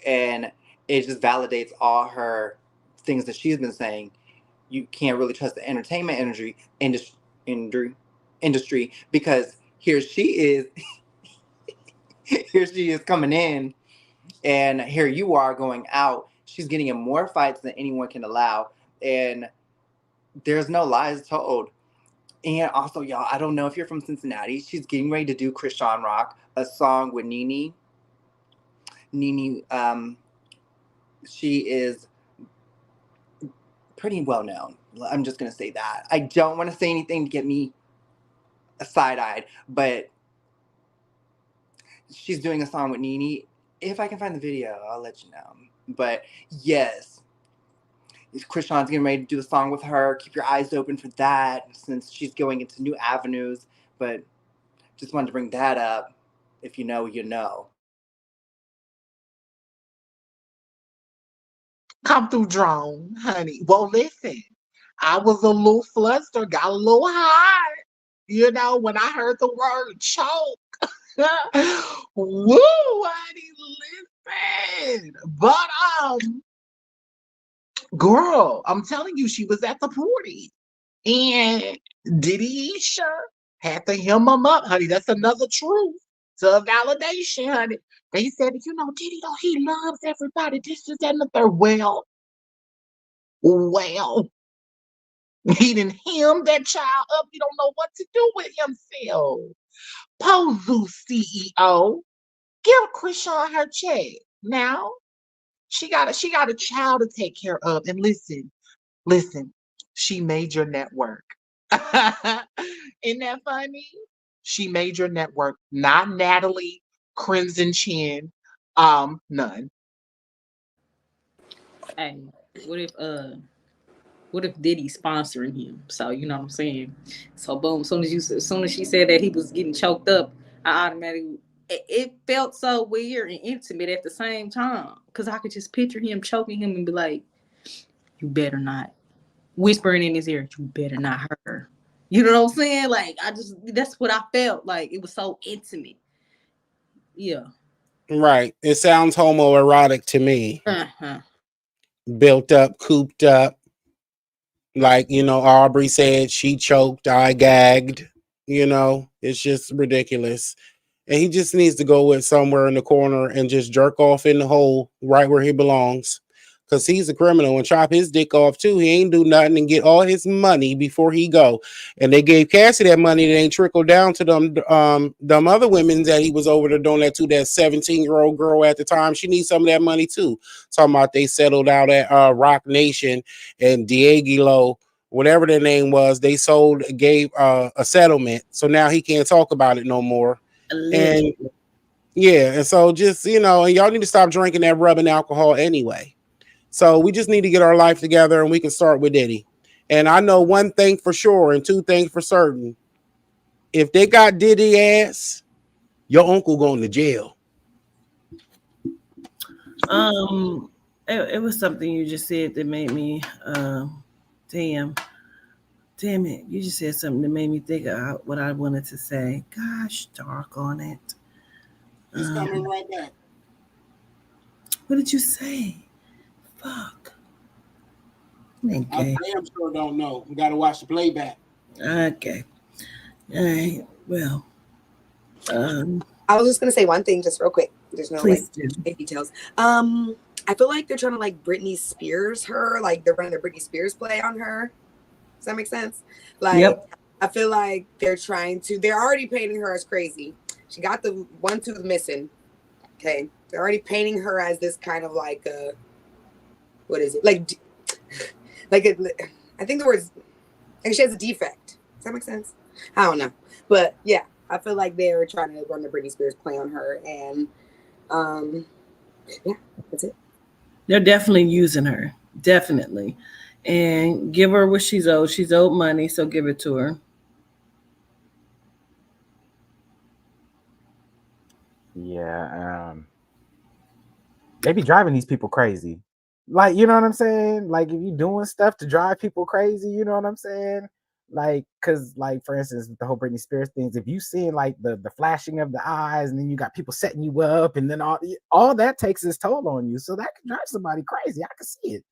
and it just validates all her things that she's been saying. You can't really trust the entertainment industry because here she is here she is coming in, and here you are going out. She's getting in more fights than anyone can allow, and there's no lies told. And also, y'all, I don't know if you're from Cincinnati. She's getting ready to do Krishan Rock, a song with Nene. She is pretty well known. I'm just gonna say that. I don't want to say anything to get me side-eyed, but she's doing a song with Nene. If I can find the video, I'll let you know. But yes, Krishan's getting ready to do a song with her. Keep your eyes open for that since she's going into new avenues. But just wanted to bring that up. If you know, you know. Come through, drone, honey. Well, listen, I was a little flustered, got a little hot, when I heard the word choke. Woo, honey, listen. But Girl, I'm telling you, she was at the party. And Diddy had to hem him up, honey. That's another truth to validation, honey. They said, Diddy, though, he loves everybody. This is that and the third. Well, he didn't hem that child up. He don't know what to do with himself. Pozu CEO, give Krishan her check. Now, she got a child to take care of. And listen, she made your network. Isn't that funny? She made your network, not Natalie Crimson Chin. None. Hey, what if Diddy's sponsoring him? So you know what I'm saying. So boom, as soon as she said that he was getting choked up, I automatically it felt so weird and intimate at the same time because I could just picture him choking him and be like, "You better not," whispering in his ear, "You better not hurt her." You know what I'm saying? Like that's what I felt like. It was so intimate. Yeah. Right. It sounds homoerotic to me. Uh-huh. Built up, cooped up. Like, Aubrey said, she choked, I gagged. It's just ridiculous. And he just needs to go with somewhere in the corner and just jerk off in the hole right where he belongs. Because he's a criminal and chop his dick off too. He ain't do nothing and get all his money before he go. And they gave Cassie that money that ain't trickled down to them other women that he was over there doing that to, that 17-year-old girl at the time. She needs some of that money too. Talking about they settled out at Rock Nation and Diageo, whatever their name was, they gave a settlement. So now he can't talk about it no more. And yeah, and so just, and y'all need to stop drinking that rubbing alcohol anyway. So we just need to get our life together and we can start with Diddy. And I know one thing for sure and two things for certain. If they got Diddy ass, your uncle going to jail. It was something you just said that made me damn it, you just said something that made me think of what I wanted to say. Gosh, dark on it. It's coming right back. What did you say? Fuck. Okay. I damn sure don't know. We got to watch the playback. Okay. All right. Well, I was just gonna say one thing, just real quick. There's no big details. I feel like they're trying to Britney Spears her, like they're running the Britney Spears play on her. Does that make sense? Like, I feel like they're already painting her as crazy. She got the one tooth missing. Okay, they're already painting her as this kind of what is it? I think the word's she has a defect. Does that make sense? I don't know, but yeah, I feel like they're trying to run the Britney Spears play on her, and yeah, that's it. They're definitely using her, definitely, and give her what she's owed. She's owed money, so give it to her. Yeah, they be driving these people crazy. Like, you know what I'm saying? Like, if you're doing stuff to drive people crazy, you know what I'm saying? Like, because, for instance, the whole Britney Spears things, if you seeing the flashing of the eyes, and then you got people setting you up, and then all that takes its toll on you. So that can drive somebody crazy. I can see it.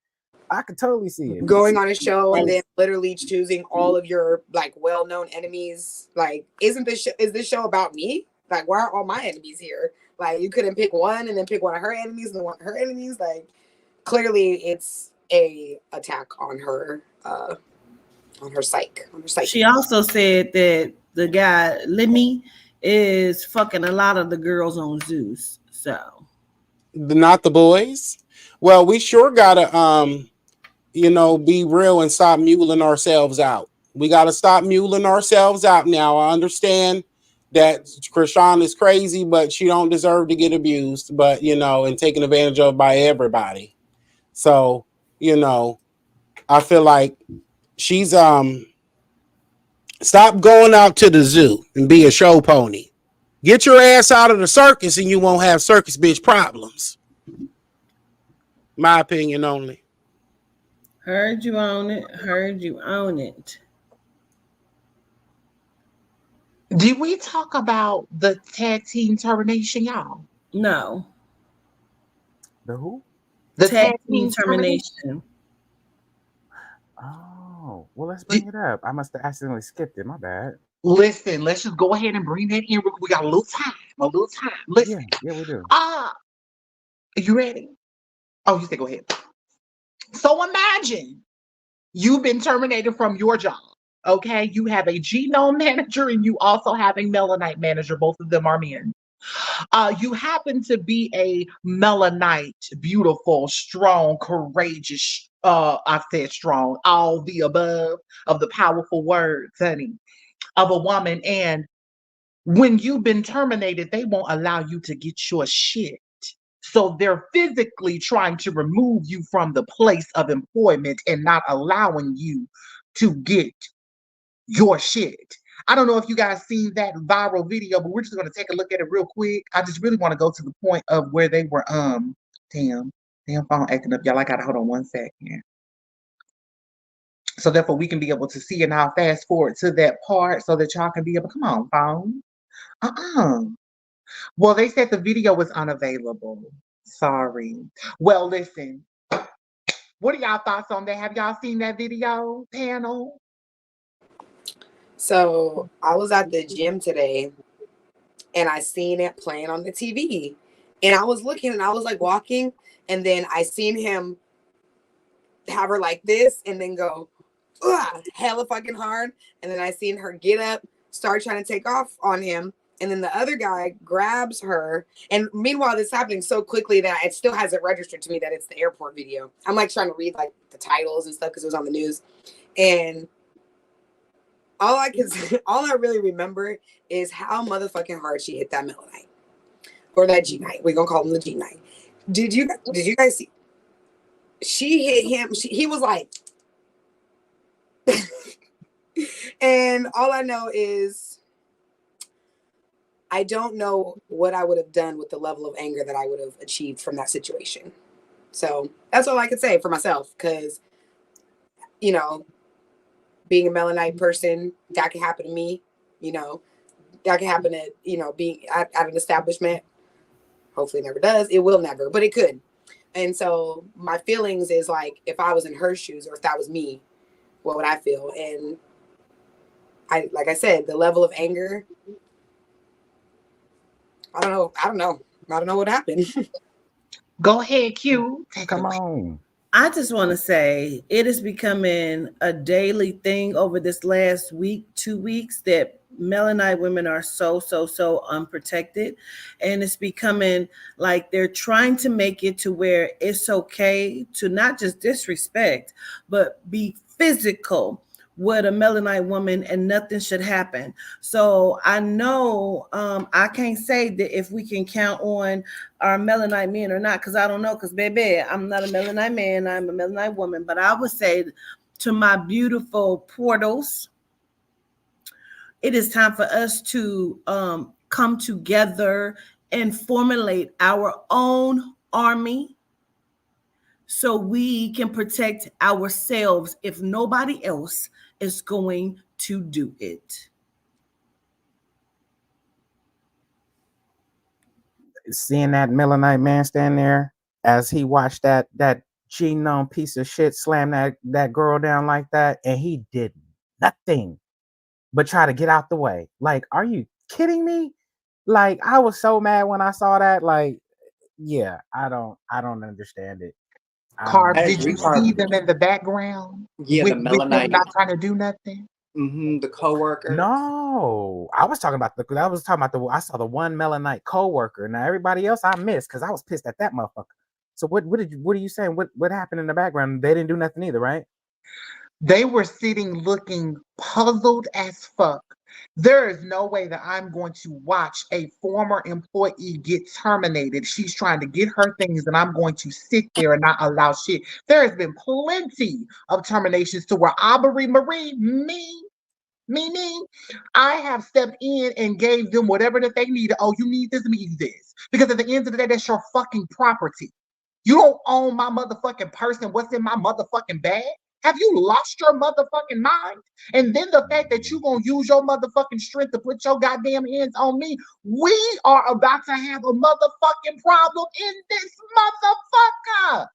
I could totally see it. Going on a show and then literally choosing all of your well-known enemies. Like, is this show about me? Like, why are all my enemies here? Like, you couldn't pick one and then pick one of her enemies and then one of her enemies. Like, clearly it's a attack on her psyche. She also said that the guy Lemmy is fucking a lot of the girls on Zeus. So not the boys. Well, we sure gotta be real and stop muling ourselves out. We gotta stop muling ourselves out now. I understand that Krishan is crazy, but she don't deserve to get abused, but and taken advantage of by everybody. So, I feel like she's stop going out to the zoo and be a show pony. Get your ass out of the circus and you won't have circus bitch problems. My opinion only. Heard you own it. Heard you own it. Did we talk about the tag team termination, y'all? No. The who? The tag team termination. Oh, well, let's bring it up. I must have accidentally skipped it. My bad. Listen, let's just go ahead and bring that in. We got a little time. Listen. Yeah, we do. You ready? Oh, you say go ahead. So imagine you've been terminated from your job. Okay, you have a genome manager and you also have a melanite manager. Both of them are men. You happen to be a melanite, beautiful, strong, courageous. I said strong, all the above of the powerful words, honey, of a woman. And when you've been terminated, they won't allow you to get your shit. So they're physically trying to remove you from the place of employment and not allowing you to get your shit. I don't know if you guys seen that viral video, but we're just going to take a look at it real quick. I just really want to go to the point of where they were, damn phone acting up. Y'all, I gotta hold on 1 second. So therefore we can be able to see, and I'll fast forward to that part so that y'all can be able, come on, phone. Well, they said the video was unavailable. Sorry. Well, listen. What are y'all thoughts on that? Have y'all seen that video, panel? So I was at the gym today and I seen it playing on the TV. And I was looking and I was like walking, and then I seen him have her like this and then go, ugh, hella fucking hard. And then I seen her get up, start trying to take off on him. And then the other guy grabs her. And meanwhile, this is happening so quickly that it still hasn't registered to me that it's the airport video. I'm like trying to read like the titles and stuff because it was on the news. And all I really remember is how motherfucking hard she hit that melanite. Or that G-Night. We're gonna call him the G-Night. Did you guys see? She hit him. He was like, and all I know is I don't know what I would have done with the level of anger that I would have achieved from that situation. So that's all I could say for myself, because, you know, being a melanite person, that could happen to me, you know, that could happen to, you know, being at an establishment. Hopefully it never does. It will never, but it could. And so my feelings is like, if I was in her shoes or if that was me, what would I feel? And like I said, the level of anger, I don't know what happened. Go ahead, Q. Come on. I just want to say it is becoming a daily thing over this last week, 2 weeks, that melanite women are so unprotected. And it's becoming like they're trying to make it to where it's okay to not just disrespect, but be physical with a melanite woman and nothing should happen. So I know I can't say that if we can count on our melanite men or not, because I don't know, because baby, I'm not a melanite man, I'm a melanite woman. But I would say to my beautiful portals, it is time for us to come together and formulate our own army so we can protect ourselves if nobody else is going to do it. Seeing that melanite man stand there as he watched that genome piece of shit slam that girl down like that, and he did nothing but try to get out the way. Like, are you kidding me? Like, I was so mad when I saw that. Like, yeah, I don't understand it. Carb, did you see them in the background? Yeah, with the melanite. not trying to do nothing. The coworker. No, I was talking about I saw the one melanite coworker. Now everybody else I missed because I was pissed at that motherfucker. So what are you saying? What happened in the background? They didn't do nothing either, right? They were sitting looking puzzled as fuck. There is no way that I'm going to watch a former employee get terminated. She's trying to get her things, and I'm going to sit there and not allow shit. There has been plenty of terminations to where Aubrey Marie, me, I have stepped in and gave them whatever that they needed. Oh, you need this, let me give you this. Because at the end of the day, that's your fucking property. You don't own my motherfucking purse and what's in my motherfucking bag. Have you lost your motherfucking mind? And then the fact that you gonna use your motherfucking strength to put your goddamn hands on me, we are about to have a motherfucking problem in this motherfucker.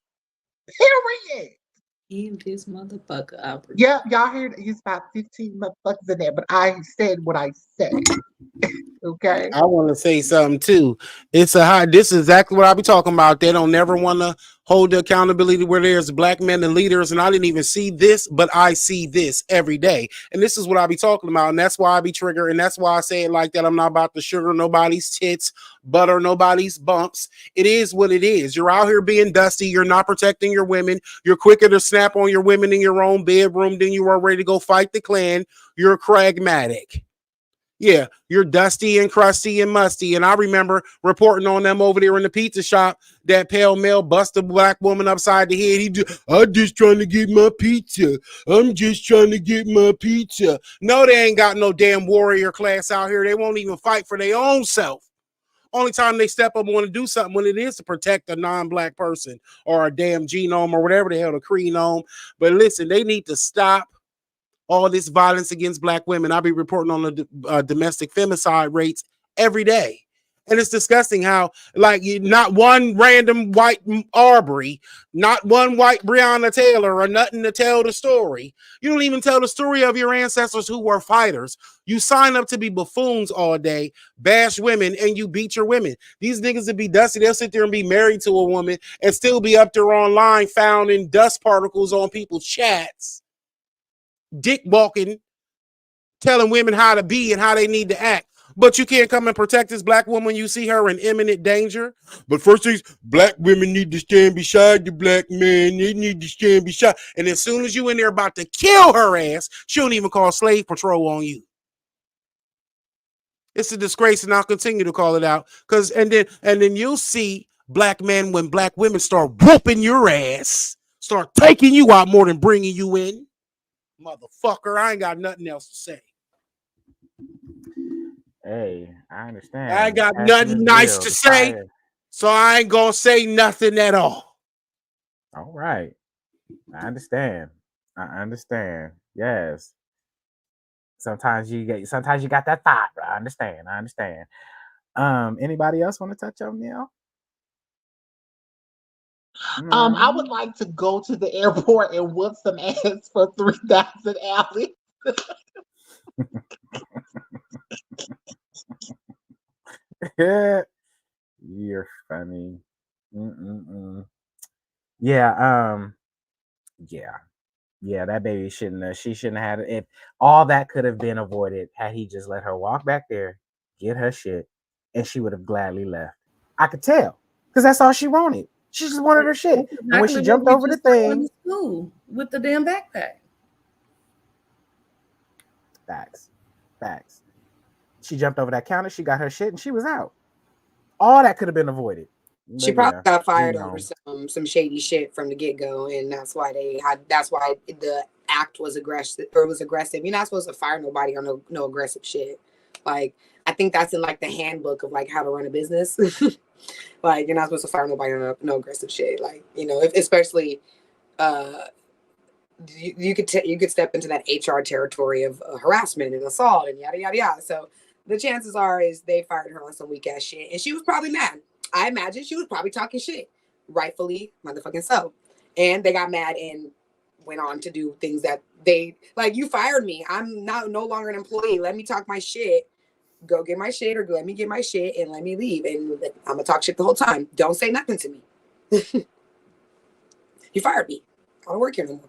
Period. Give this motherfucker opportunity. Yeah, y'all heard it's about 15 motherfuckers in there, but I said what I said. Okay. I want to say something too. It's a high. This is exactly what I be talking about. They don't never want to hold the accountability where there's black men and leaders. And I didn't even see this, but I see this every day. And this is what I be talking about. And that's why I be triggered. And that's why I say it like that. I'm not about to sugar nobody's tits, butter nobody's bumps. It is what it is. You're out here being dusty. You're not protecting your women. You're quicker to snap on your women in your own bedroom than you are ready to go fight the Klan. You're pragmatic. Yeah, you're dusty and crusty and musty. And I remember reporting on them over there in the pizza shop. That pale male bust a black woman upside the head. I'm just trying to get my pizza. I'm just trying to get my pizza. No, they ain't got no damn warrior class out here. They won't even fight for their own self. Only time they step up and want to do something when it is to protect a non-black person or a damn genome or whatever the hell the crenome. But listen, they need to stop all this violence against black women. I'll be reporting on the domestic femicide rates every day. And it's disgusting how, like, not one random white Arbery, not one white Breonna Taylor or nothing to tell the story. You don't even tell the story of your ancestors who were fighters. You sign up to be buffoons all day, bash women, and you beat your women. These niggas would be dusty. They'll sit there and be married to a woman and still be up there online found in dust particles on people's chats, dick walking, telling women how to be and how they need to act. But you can't come and protect this black woman when you see her in imminent danger. But first things, black women need to stand beside the black man. They need to stand beside. And as soon as you in there about to kill her ass, she don't even call slave patrol on you. It's a disgrace, and I'll continue to call it out. And then you'll see black men when black women start whooping your ass, start taking you out more than bringing you in. Motherfucker, I ain't got nothing else to say. Hey, I understand. I got Passion nothing is nice real. to The say, fire. so I ain't gonna say nothing at all. All right. I understand. I understand. Yes. Sometimes you got that thought, bro. I understand. Anybody else want to touch on Neil? I would like to go to the airport and whoop some ass for 3,000 Alex. You're funny. Yeah. Yeah, that baby she shouldn't have had it. If all that could have been avoided had he just let her walk back there, get her shit, and she would have gladly left. I could tell. Because that's all she wanted. She just wanted her shit. That's And when she exactly what jumped we over the just saw in thing, the school with the damn backpack. Facts. She jumped over that counter, she got her shit, and she was out. All that could have been avoided. She But probably yeah, got fired over genome. some shady shit from the get go, and that's why the act was aggressive or was aggressive. You're not supposed to fire nobody on no aggressive shit. Like I think that's in like the handbook of like how to run a business. Like you're not supposed to fire nobody on no aggressive shit. Like especially you could step into that HR territory of harassment and assault and yada yada yada. So the chances are is they fired her on some weak ass shit, and she was probably mad. I imagine she was probably talking shit, rightfully motherfucking so. And they got mad and went on to do things that they like. You fired me. I'm no longer an employee. Let me talk my shit. Go get my shit, or let me get my shit and let me leave. And I'm gonna talk shit the whole time. Don't say nothing to me. You fired me. I don't work here no more.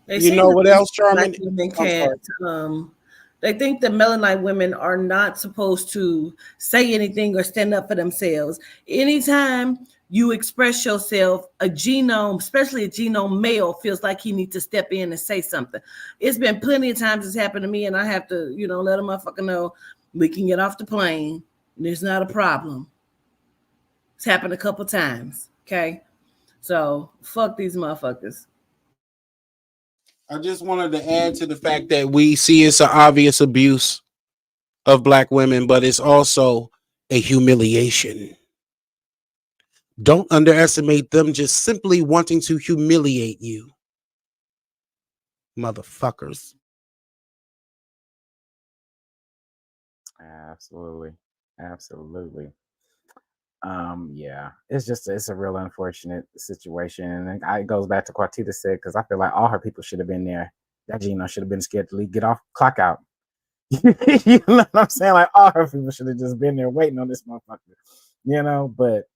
They You say know that what most else, black Charmin? women I'm sorry. can't. They think that melanite women are not supposed to say anything or stand up for themselves. Anytime you express yourself, a genome, especially a genome male, feels like he needs to step in and say something. It's been plenty of times it's happened to me, and I have to, let a motherfucker know we can get off the plane. There's not a problem. It's happened a couple times. Okay. So fuck these motherfuckers. I just wanted to add to the fact that we see it's an obvious abuse of black women, but it's also a humiliation. Don't underestimate them just simply wanting to humiliate you. Motherfuckers. Absolutely. Yeah, it's a real unfortunate situation, and it goes back to Quatita said, because I feel like all her people should have been there. That Gino should have been scared to leave, get off, clock out. You know what I'm saying? Like all her people should have just been there waiting on this motherfucker. But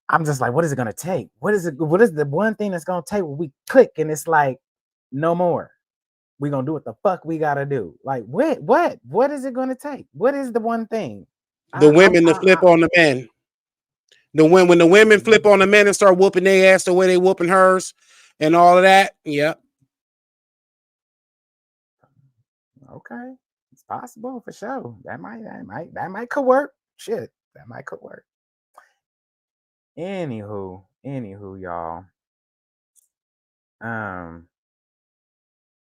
I'm just like, what is it gonna take? What is the one thing that's gonna take when we click and it's like, no more. We're gonna do what the fuck we gotta do. Like, what is it gonna take? What is the one thing? The women to flip on the men. When the women flip on the men and start whooping their ass the way they whooping hers and all of that. Yep. Okay. It's possible for sure. That might could work. Shit. That might could work. Anywho, y'all.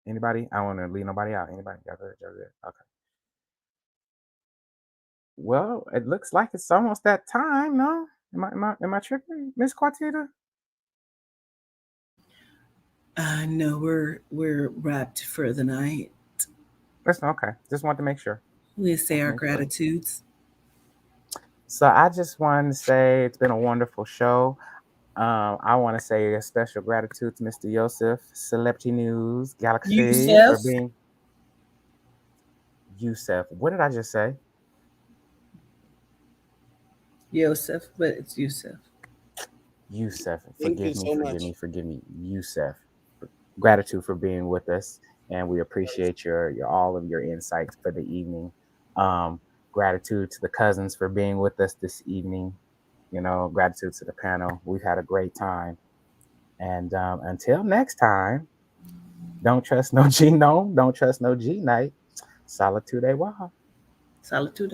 Anybody? I don't want to leave nobody out. Anybody? Y'all good? Okay. Well, it looks like it's almost that time, no? Am I tripping, Miss Quatita? No, we're wrapped for the night. Listen, okay. Just wanted to make sure. We say our gratitudes. So I just wanted to say it's been a wonderful show. I want to say a special gratitude to Mr. Yosef, Celebrity News Galaxy, for being Yusef. What did I just say? Yosef, but it's Yusef. Yusef, forgive me, Yusef. Gratitude for being with us, and we appreciate your all of your insights for the evening. Gratitude to the cousins for being with us this evening. Gratitude to the panel. We've had a great time, and until next time, don't trust no G night. Solitude. Solitude.